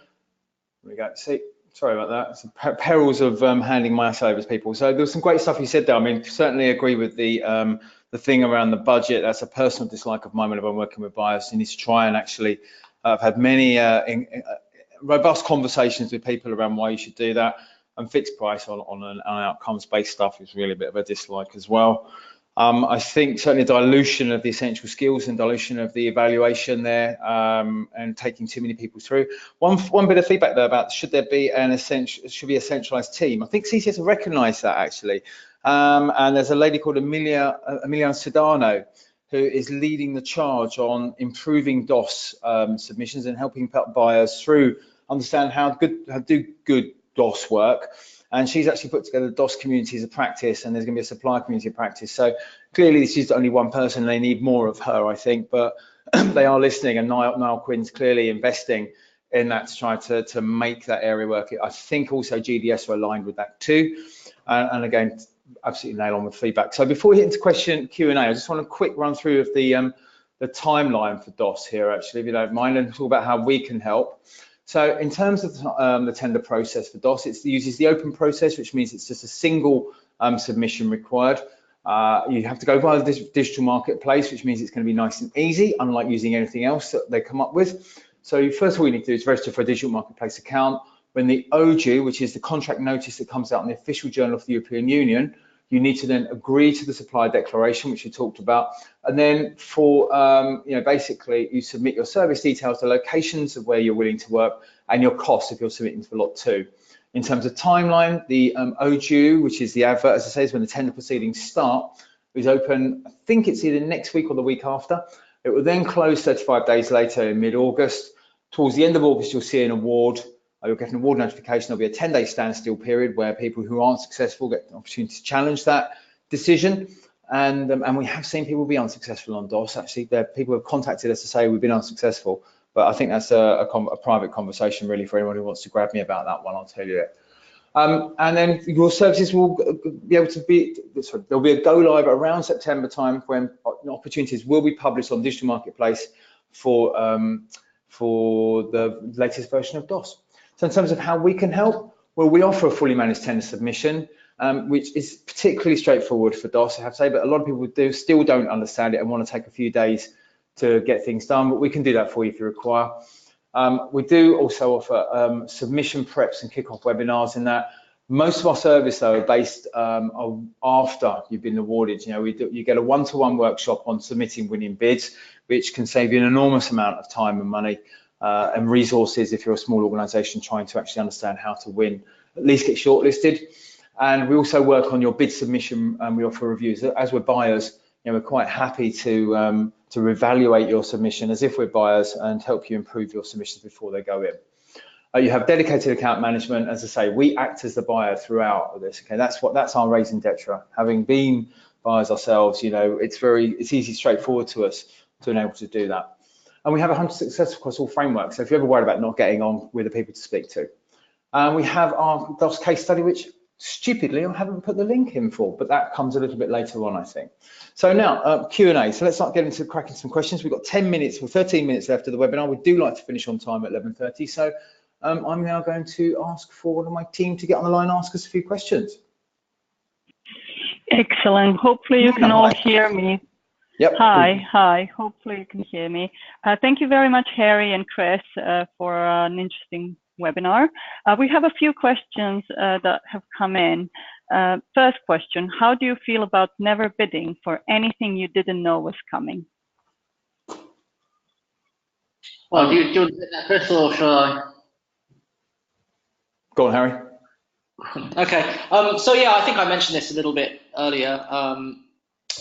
[SPEAKER 1] we go. See, sorry about that. It's the perils of handing mice over to people. So there's some great stuff you said there. I mean, certainly agree with the thing around the budget. That's a personal dislike of mine when I'm working with buyers. You need to try and actually, I've had many robust conversations with people around why you should do that. And fixed price on an outcomes-based stuff is really a bit of a dislike as well. I think certainly dilution of the essential skills and dilution of the evaluation there, and taking too many people through. One bit of feedback there about should there be a centralized team. I think CCS have recognised that actually, and there's a lady called Emiliana Sedano who is leading the charge on improving DOS submissions and helping buyers through understand how to do good DOS work. And she's actually put together the DOS community as a practice, and there's going to be a supplier community of practice. So clearly this is only one person, they need more of her, I think, but they are listening, and Niall Quinn's clearly investing in that to try to make that area work. I think also GDS are aligned with that too. And again, absolutely nail on with feedback. So before we get into question Q&A, I just want a quick run through of the timeline for DOS here, actually, if you don't mind, and talk about how we can help. So in terms of the tender process for DOS, it uses the open process, which means it's just a single submission required. You have to go via the digital marketplace, which means it's going to be nice and easy, unlike using anything else that they come up with. So first of all, you need to do is register for a digital marketplace account. When the OJU, which is the contract notice that comes out in the official journal of the European Union, you need to then agree to the supplier declaration, which you talked about. And then for, basically you submit your service details, the locations of where you're willing to work, and your costs if you're submitting for lot 2. In terms of timeline, the OJU, which is the advert, as I say, is when the tender proceedings start, is open, I think it's either next week or the week after. It will then close 35 days later in mid-August. Towards the end of August, you'll see an award. You'll get an award notification. There'll be a 10-day standstill period where people who aren't successful get an opportunity to challenge that decision. And we have seen people be unsuccessful on DOS. Actually, people have contacted us to say we've been unsuccessful. But I think that's a private conversation really for anyone who wants to grab me about that one. I'll tell you it. And then your services will be able to be, there'll be a go live around September time when opportunities will be published on digital marketplace for the latest version of DOS. So in terms of how we can help, well, we offer a fully managed tender submission, which is particularly straightforward for DOS, I have to say, but a lot of people still don't understand it and want to take a few days to get things done, but we can do that for you if you require. We do also offer submission preps and kickoff webinars in that. Most of our service though are based after you've been awarded. You get a one-to-one workshop on submitting winning bids, which can save you an enormous amount of time and money and resources if you're a small organization trying to actually understand how to win, at least get shortlisted. And we also work on your bid submission and we offer reviews. As we're buyers, we're quite happy to evaluate your submission as if we're buyers and help you improve your submissions before they go in. You have dedicated account management. As I say, we act as the buyer throughout this. Okay, that's our raison d'etre. Having been buyers ourselves, it's easy, straightforward to us to enable to do that. And we have 100 success across all frameworks. So if you're ever worried about not getting on with the people to speak to, we have our DOS case study, which stupidly I haven't put the link in for, but that comes a little bit later on, I think. So now Q&A. So let's start getting to cracking some questions. We've got 10 minutes or 13 minutes left of the webinar. We do like to finish on time at 11:30. So I'm now going to ask for one of my team to get on the line and ask us a few questions.
[SPEAKER 3] Excellent. Hopefully you can all hear me.
[SPEAKER 1] Yep.
[SPEAKER 3] Hi. Hopefully you can hear me. Thank you very much, Harry and Chris, for an interesting webinar. We have a few questions that have come in. First question, how do you feel about never bidding for anything you didn't know was coming?
[SPEAKER 4] Well, do you want to hit that, Chris, or shall I?
[SPEAKER 1] Go on, Harry.
[SPEAKER 4] Okay. So yeah, I think I mentioned this a little bit earlier.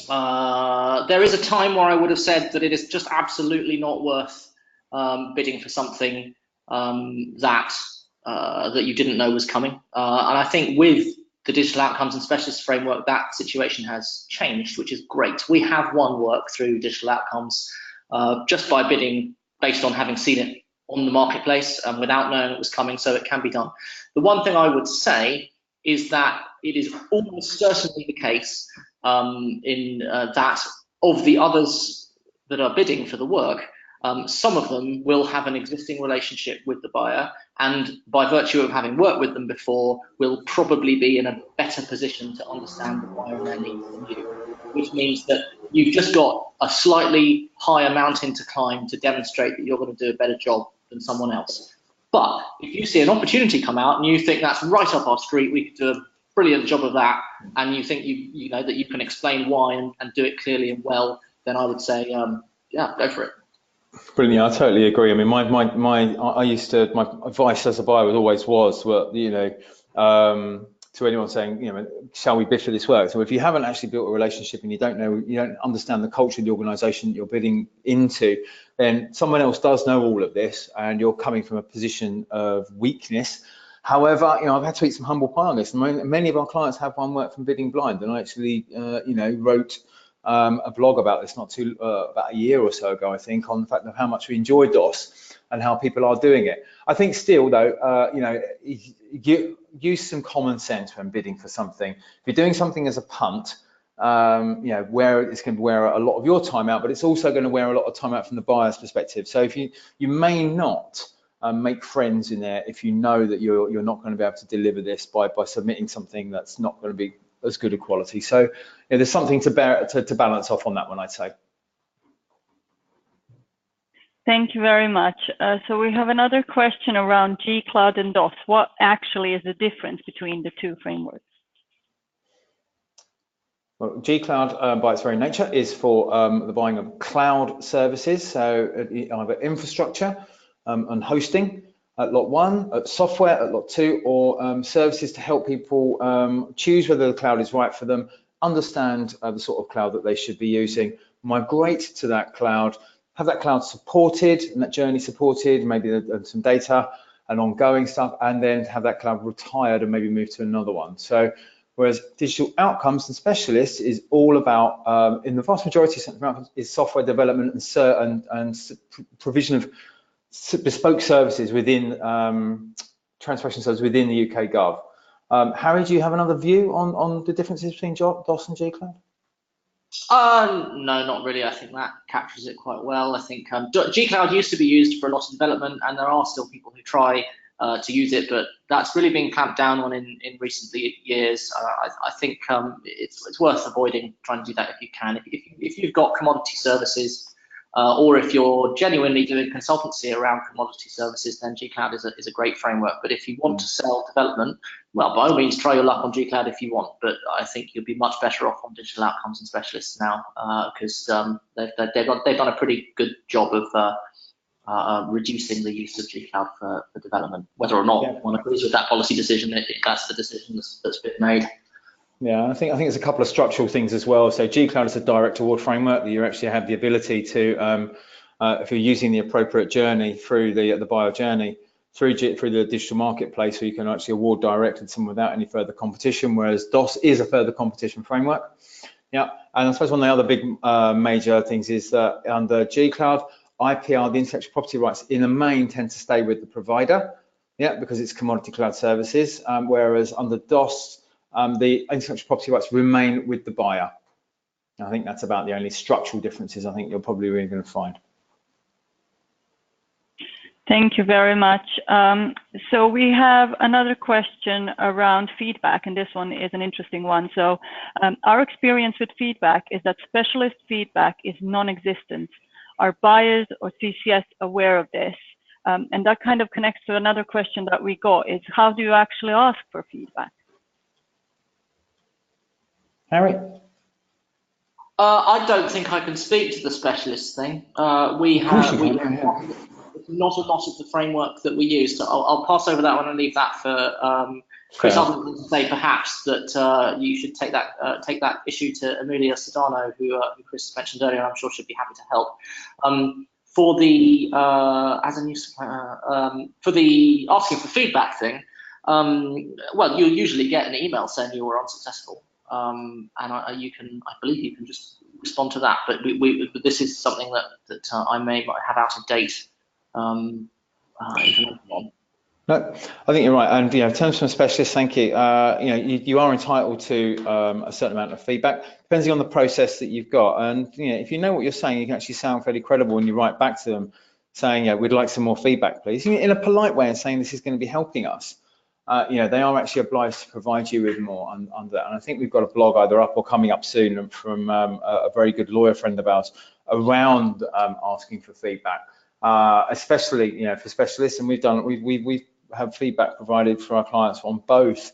[SPEAKER 4] There is a time where I would have said that it is just absolutely not worth bidding for something that you didn't know was coming. And I think with the digital outcomes and specialist framework, that situation has changed, which is great. We have won work through digital outcomes just by bidding based on having seen it on the marketplace without knowing it was coming, so it can be done. The one thing I would say is that it is almost certainly the case that of the others that are bidding for the work, some of them will have an existing relationship with the buyer, and by virtue of having worked with them before, will probably be in a better position to understand the buyer and their needs than you, which means that you've just got a slightly higher mountain to climb to demonstrate that you're going to do a better job than someone else. But if you see an opportunity come out and you think that's right up our street, we could do a brilliant job of that, and you think you know that you can explain why and do it clearly and well, then I would say, yeah, go for it.
[SPEAKER 1] Brilliant. I totally agree. I mean, my advice as a buyer to anyone saying, shall we bid for this work? So if you haven't actually built a relationship and you don't understand the culture of the organisation that you're bidding into, then someone else does know all of this, and you're coming from a position of weakness. However, I've had to eat some humble pie on this. Many of our clients have won work from bidding blind, and I actually, wrote a blog about this about a year or so ago, I think, on the fact of how much we enjoyed DOS. and how people are doing it. I think still though, you know, use some common sense when bidding for something. If you're doing something as a punt, you know, where it's going to wear a lot of your time out, but it's also going to wear a lot of time out from the buyer's perspective. So if you may not make friends in there if you know that you're not going to be able to deliver this by submitting something that's not going to be as good a quality. So you know, there's something to balance off on that one, I'd say.
[SPEAKER 3] Thank you very much. So we have another question around G-Cloud and DOS. What actually is the difference between the two frameworks?
[SPEAKER 1] Well, G-Cloud, by its very nature, is for the buying of cloud services, so either infrastructure and hosting at lot 1, software at lot 2, or services to help people choose whether the cloud is right for them, understand the sort of cloud that they should be using, migrate to that cloud, have that cloud supported and that journey supported, maybe some data and ongoing stuff, and then have that cloud retired and maybe move to another one. So whereas digital outcomes and specialists is all about, in the vast majority of outcomes, is software development and provision of bespoke services within transformation services within the UK Gov. Harry, do you have another view on the differences between DOS and G-Cloud?
[SPEAKER 4] No, not really. I think that captures it quite well. I think G-Cloud used to be used for a lot of development, and there are still people who try to use it, but that's really been clamped down on in recent years. I think it's worth avoiding trying to do that if you can. If you've got commodity services, or if you're genuinely doing consultancy around commodity services, then G-Cloud is a great framework. But if you want to sell development, well, by all means, try your luck on G-Cloud if you want. But I think you'll be much better off on digital outcomes and specialists now, because they've done a pretty good job of reducing the use of G-Cloud for development. Whether or not one agrees with that policy decision, that's the decision that's been made.
[SPEAKER 1] Yeah, I think there's a couple of structural things as well. So G-Cloud is a direct award framework that you actually have the ability to, if you're using the appropriate journey through the buyer journey, through the digital marketplace, so you can actually award directly to someone without any further competition, whereas DOS is a further competition framework. Yeah, and I suppose one of the other big major things is that under G-Cloud, IPR, the intellectual property rights in the main tend to stay with the provider, yeah, because it's commodity cloud services, whereas under DOS, the intellectual property rights remain with the buyer. I think that's about the only structural differences I think you're probably really going to find.
[SPEAKER 3] Thank you very much. So we have another question around feedback, and this one is an interesting one. So our experience with feedback is that specialist feedback is non-existent. Are buyers or CCS aware of this? And that kind of connects to another question that we got, is how do you actually ask for feedback?
[SPEAKER 1] Harry?
[SPEAKER 4] I don't think I can speak to the specialist thing. Not a lot of the framework that we use. So I'll pass over that one and leave that for Chris. Other than to say perhaps that you should take that issue to Amelia Sedano, who Chris mentioned earlier. I'm sure she'd be happy to help. For the as a new supplier, for the asking for feedback thing, well, you'll usually get an email saying you were unsuccessful, and I believe you can just respond to that. But this is something that I might have out of date. No,
[SPEAKER 1] I think you're right, and in terms from a specialist, thank you. You are entitled to a certain amount of feedback, depending on the process that you've got. And if you know what you're saying, you can actually sound fairly credible when you write back to them, saying, we'd like some more feedback, please, in a polite way, and saying this is going to be helping us. They are actually obliged to provide you with more under that. And I think we've got a blog either up or coming up soon from a very good lawyer friend of ours around asking for feedback. Especially for specialists, and we've have feedback provided for our clients on both,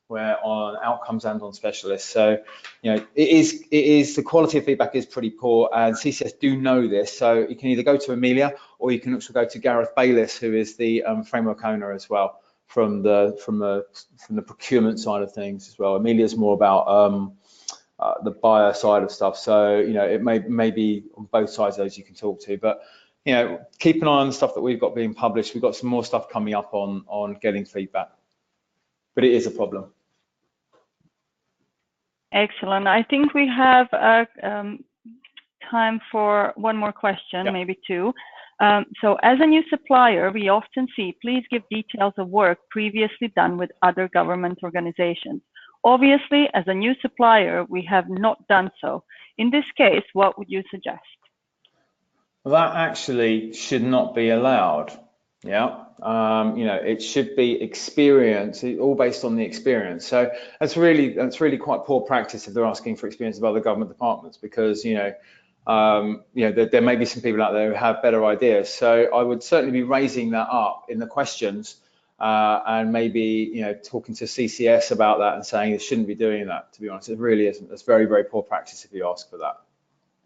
[SPEAKER 1] where on outcomes and on specialists. So it is the quality of feedback is pretty poor, and CCS do know this. So you can either go to Amelia, or you can also go to Gareth Bayliss, who is the framework owner as well, from the procurement side of things as well. Amelia's more about the buyer side of stuff. So it may be on both sides of those you can talk to, but keep an eye on the stuff that we've got being published. We've got some more stuff coming up on getting feedback, but it is a problem.
[SPEAKER 3] Excellent. I think we have time for one more question, maybe two. So as a new supplier, we often see, please give details of work previously done with other government organizations. Obviously, as a new supplier, we have not done so. In this case, what would you suggest?
[SPEAKER 1] Well, that actually should not be allowed. Yeah, you know, it should be experience, all based on the experience. So that's really quite poor practice if they're asking for experience of other government departments, because you know, there may be some people out there who have better ideas. So I would certainly be raising that up in the questions, and maybe, you know, talking to CCS about that and saying they shouldn't be doing that. To be honest, it really isn't. That's very, very poor practice if you ask for that.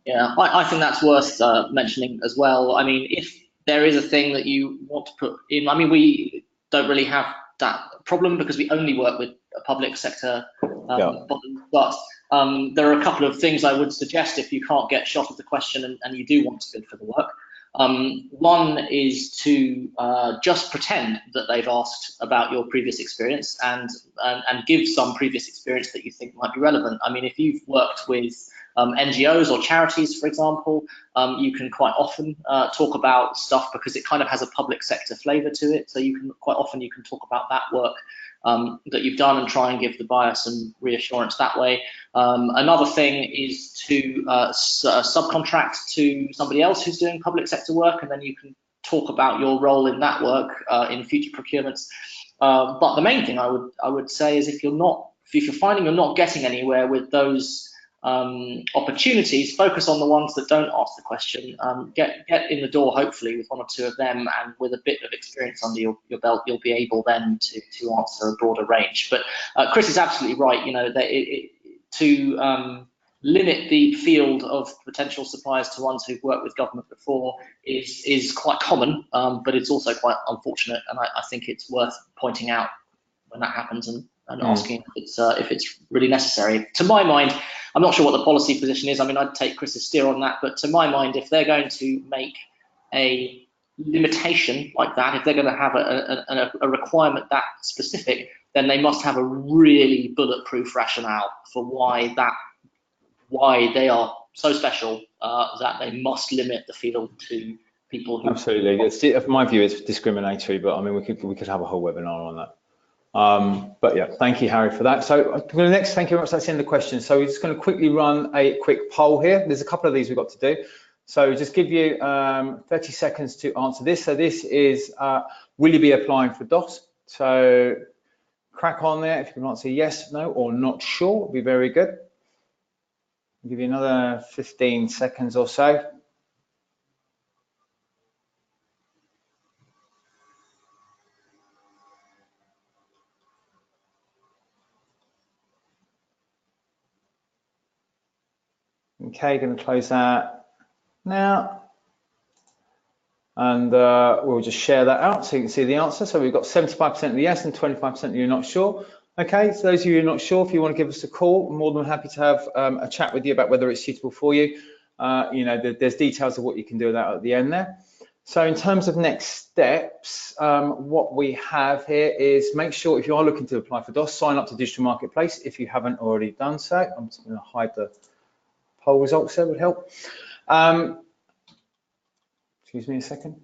[SPEAKER 4] Yeah, I think that's worth mentioning as well. I mean, if there is a thing that you want to put in, I mean, we don't really have that problem because we only work with a public sector body, but there are a couple of things I would suggest if you can't get shot at the question and you do want to bid for the work. One is to just pretend that they've asked about your previous experience and give some previous experience that you think might be relevant. I mean, if you've worked with NGOs or charities, for example, you can quite often talk about stuff because it kind of has a public sector flavour to it. So you can quite often talk about that work that you've done and try and give the buyer some reassurance that way. Another thing is to subcontract to somebody else who's doing public sector work, and then you can talk about your role in that work in future procurements. But the main thing I would say is if you're finding you're not getting anywhere with those opportunities, focus on the ones that don't ask the question. Get in the door, hopefully, with one or two of them, and with a bit of experience under your belt, you'll be able then to answer a broader range. But Chris is absolutely right. You know, that to limit the field of potential suppliers to ones who've worked with government before is quite common, but it's also quite unfortunate, and I think it's worth pointing out when that happens and asking if it's really necessary. To my mind, I'm not sure what the policy position is. I mean, I'd take Chris's steer on that, but to my mind, if they're going to make a limitation like that, if they're going to have a requirement that specific, then they must have a really bulletproof rationale for why they are so special that they must limit the field to people who...
[SPEAKER 1] Absolutely. My view is discriminatory, but I mean, we could have a whole webinar on that. But yeah, thank you, Harry, for that. So I'm going to next, thank you very much. That's in the questions. So we're just going to quickly run a quick poll here. There's a couple of these we've got to do. So just give you 30 seconds to answer this. So this is, will you be applying for DOS? So crack on there. If you can answer yes, no, or not sure, it'd be very good. I'll give you another 15 seconds or so. Okay, going to close that now, and we'll just share that out so you can see the answer. So we've got 75% of the yes and 25% of you're not sure. Okay, so those of you who are not sure, if you want to give us a call, I'm more than happy to have a chat with you about whether it's suitable for you. You know, there's details of what you can do with that at the end there. So in terms of next steps, what we have here is make sure if you are looking to apply for DOS, sign up to Digital Marketplace if you haven't already done so. I'm just going to hide the poll results there, would help. Excuse me a second.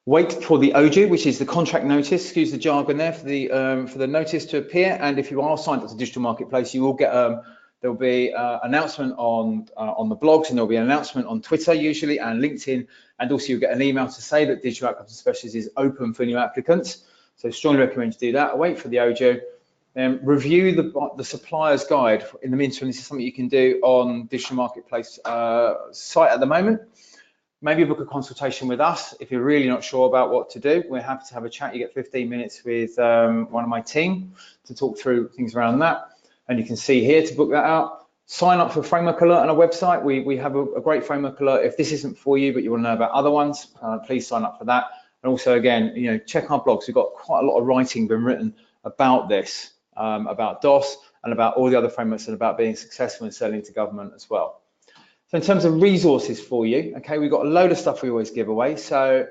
[SPEAKER 1] Wait for the OJU, which is the contract notice, excuse the jargon there, for the notice to appear. And if you are signed up to Digital Marketplace, you will get there'll be announcement on the blogs, and there'll be an announcement on Twitter usually and LinkedIn, and also you'll get an email to say that Digital Outcomes and Specialists is open for new applicants. So strongly recommend you do that. Wait for the OJU. Review the supplier's guide. In the meantime, this is something you can do on Digital Marketplace site at the moment. Maybe book a consultation with us if you're really not sure about what to do. We're happy to have a chat. You get 15 minutes with one of my team to talk through things around that. And you can see here to book that out. Sign up for a framework alert on our website. We have a great framework alert. If this isn't for you, but you want to know about other ones, please sign up for that. And also, again, you know, check our blogs. We've got quite a lot of writing been written about this. About DOS and about all the other frameworks and about being successful in selling to government as well. So in terms of resources for you, okay, we've got a load of stuff we always give away. So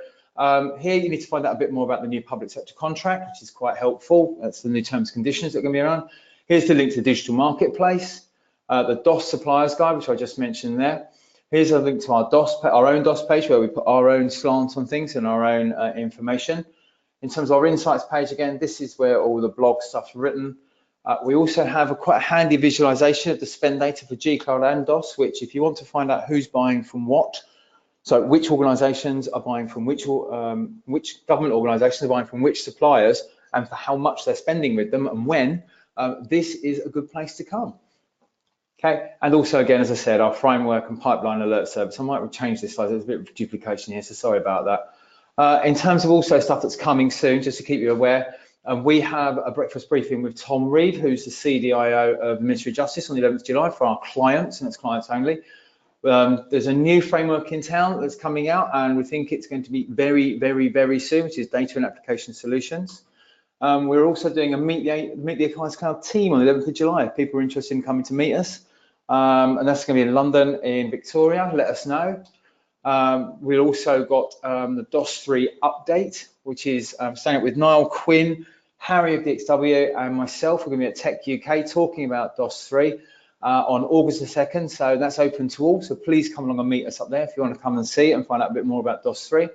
[SPEAKER 1] here you need to find out a bit more about the new public sector contract, which is quite helpful. That's the new terms and conditions that are going to be around. Here's the link to Digital Marketplace, the DOS suppliers guide, which I just mentioned there. Here's a link to our own DOS page where we put our own slant on things and our own information. In terms of our insights page, again, this is where all the blog stuff's written. We also have quite a handy visualization of the spend data for G-Cloud and DOS, which if you want to find out who's buying from what, so which organizations are buying from which government organizations are buying from which suppliers and for how much they're spending with them and when, this is a good place to come. Okay, and also again, as I said, our framework and pipeline alert service. I might change this slide, there's a bit of duplication here, so sorry about that. In terms of also stuff that's coming soon, just to keep you aware, we have a breakfast briefing with Tom Reed, who's the CDIO of the Ministry of Justice on the 11th of July for our clients, and it's clients only. There's a new framework in town that's coming out, and we think it's going to be very, very, very soon, which is data and application solutions. We're also doing a Meet the Accounts Cloud team on the 11th of July. If people are interested in coming to meet us, and that's going to be in London, in Victoria, let us know. We've also got the DOS3 update, which is staying up with Niall Quinn, Harry of DXW, and myself. We're going to be at Tech UK talking about DOS3 on August the 2nd. So that's open to all. So please come along and meet us up there if you want to come and see it and find out a bit more about DOS3.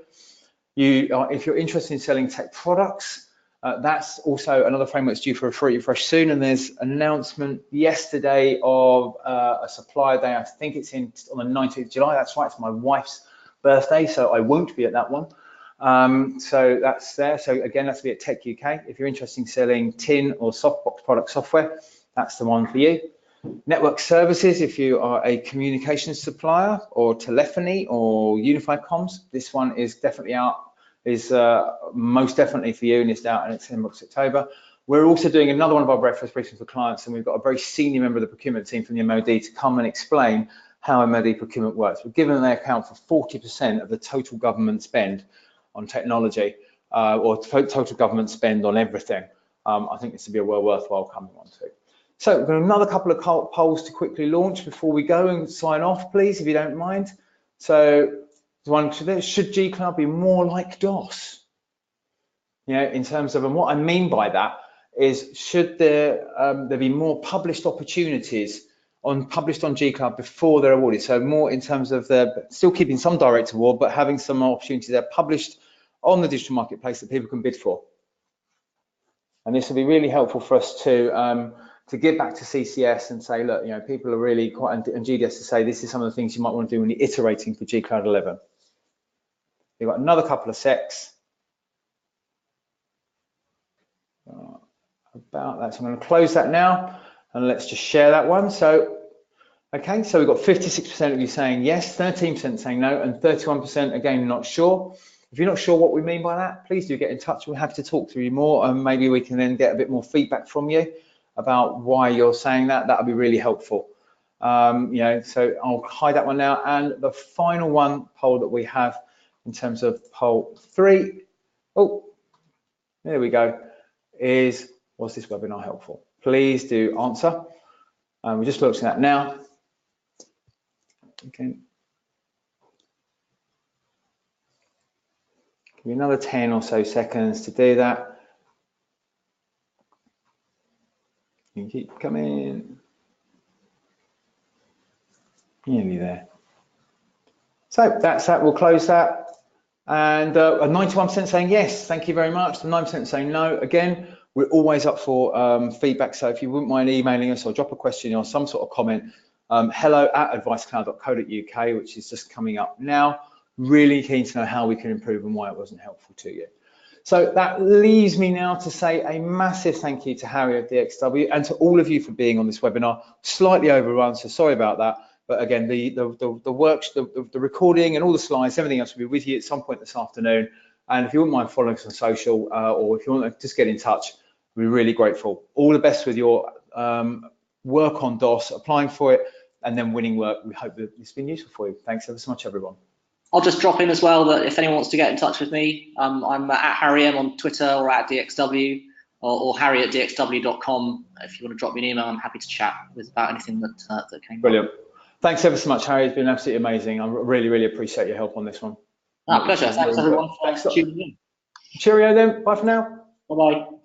[SPEAKER 1] If you're interested in selling tech products, that's also another framework that's due for a free refresh soon, and there's an announcement yesterday of a supplier day. I think it's on the 19th of July. That's right, it's my wife's birthday, so I won't be at that one. So that's there. So again, that's be at Tech UK. If you're interested in selling tin or softbox product software, that's the one for you. Network services, if you are a communications supplier or telephony or unified comms, this one is definitely out. Is most definitely for you, and it's out and it's in October. We're also doing another one of our breakfast briefings for clients, and we've got a very senior member of the procurement team from the MOD to come and explain how MOD procurement works. We're given they account for 40% of the total government spend on technology, or total government spend on everything. I think this would be a well worthwhile coming on to. So we've got another couple of polls to quickly launch before we go and sign off, please, if you don't mind. So one, should G-Cloud be more like DOS? You know, in terms of, and what I mean by that is, should there be more published opportunities published on G-Cloud before they're awarded? So more in terms of still keeping some direct award, but having some opportunities that are published on the digital marketplace that people can bid for. And this will be really helpful for us to give back to CCS and say, look, you know, people are really quite, and GDS to say, this is some of the things you might want to do when you're iterating for G-Cloud 11. We've got another couple of secs about that. So I'm going to close that now and let's just share that one. So, okay, so we've got 56% of you saying yes, 13% saying no, and 31% again not sure. If you're not sure what we mean by that, please do get in touch. We're happy to talk to you more, and maybe we can then get a bit more feedback from you about why you're saying that. That would be really helpful. You know, so I'll hide that one now. And the final one poll that we have in terms of poll 3, oh, there we go, is, was this webinar helpful? Please do answer. We're just looking at that now. Okay. Give me another 10 or so seconds to do that. You can keep coming. Nearly there. So that's that. We'll close that. And 91% saying yes, thank you very much. The 9% saying no. Again, we're always up for feedback. So if you wouldn't mind emailing us or drop a question or some sort of comment, hello@advicecloud.co.uk, which is just coming up now. Really keen to know how we can improve and why it wasn't helpful to you. So that leaves me now to say a massive thank you to Harry of DXW and to all of you for being on this webinar. Slightly overrun, so sorry about that. But again, the recording and all the slides, everything else will be with you at some point this afternoon. And if you wouldn't mind following us on social, or if you want to just get in touch, we're really grateful. All the best with your work on DOS, applying for it, and then winning work. We hope that it's been useful for you. Thanks ever so much, everyone.
[SPEAKER 4] I'll just drop in as well that if anyone wants to get in touch with me, I'm at HarryM on Twitter or at DXW, or harry@dxw.com. If you want to drop me an email, I'm happy to chat about anything that came.
[SPEAKER 1] Brilliant. Thanks ever so much, Harry. It's been absolutely amazing. I really, really appreciate your help on this one.
[SPEAKER 4] Pleasure. Thanks everyone for tuning in.
[SPEAKER 1] Cheerio then. Bye for now.
[SPEAKER 4] Bye-bye.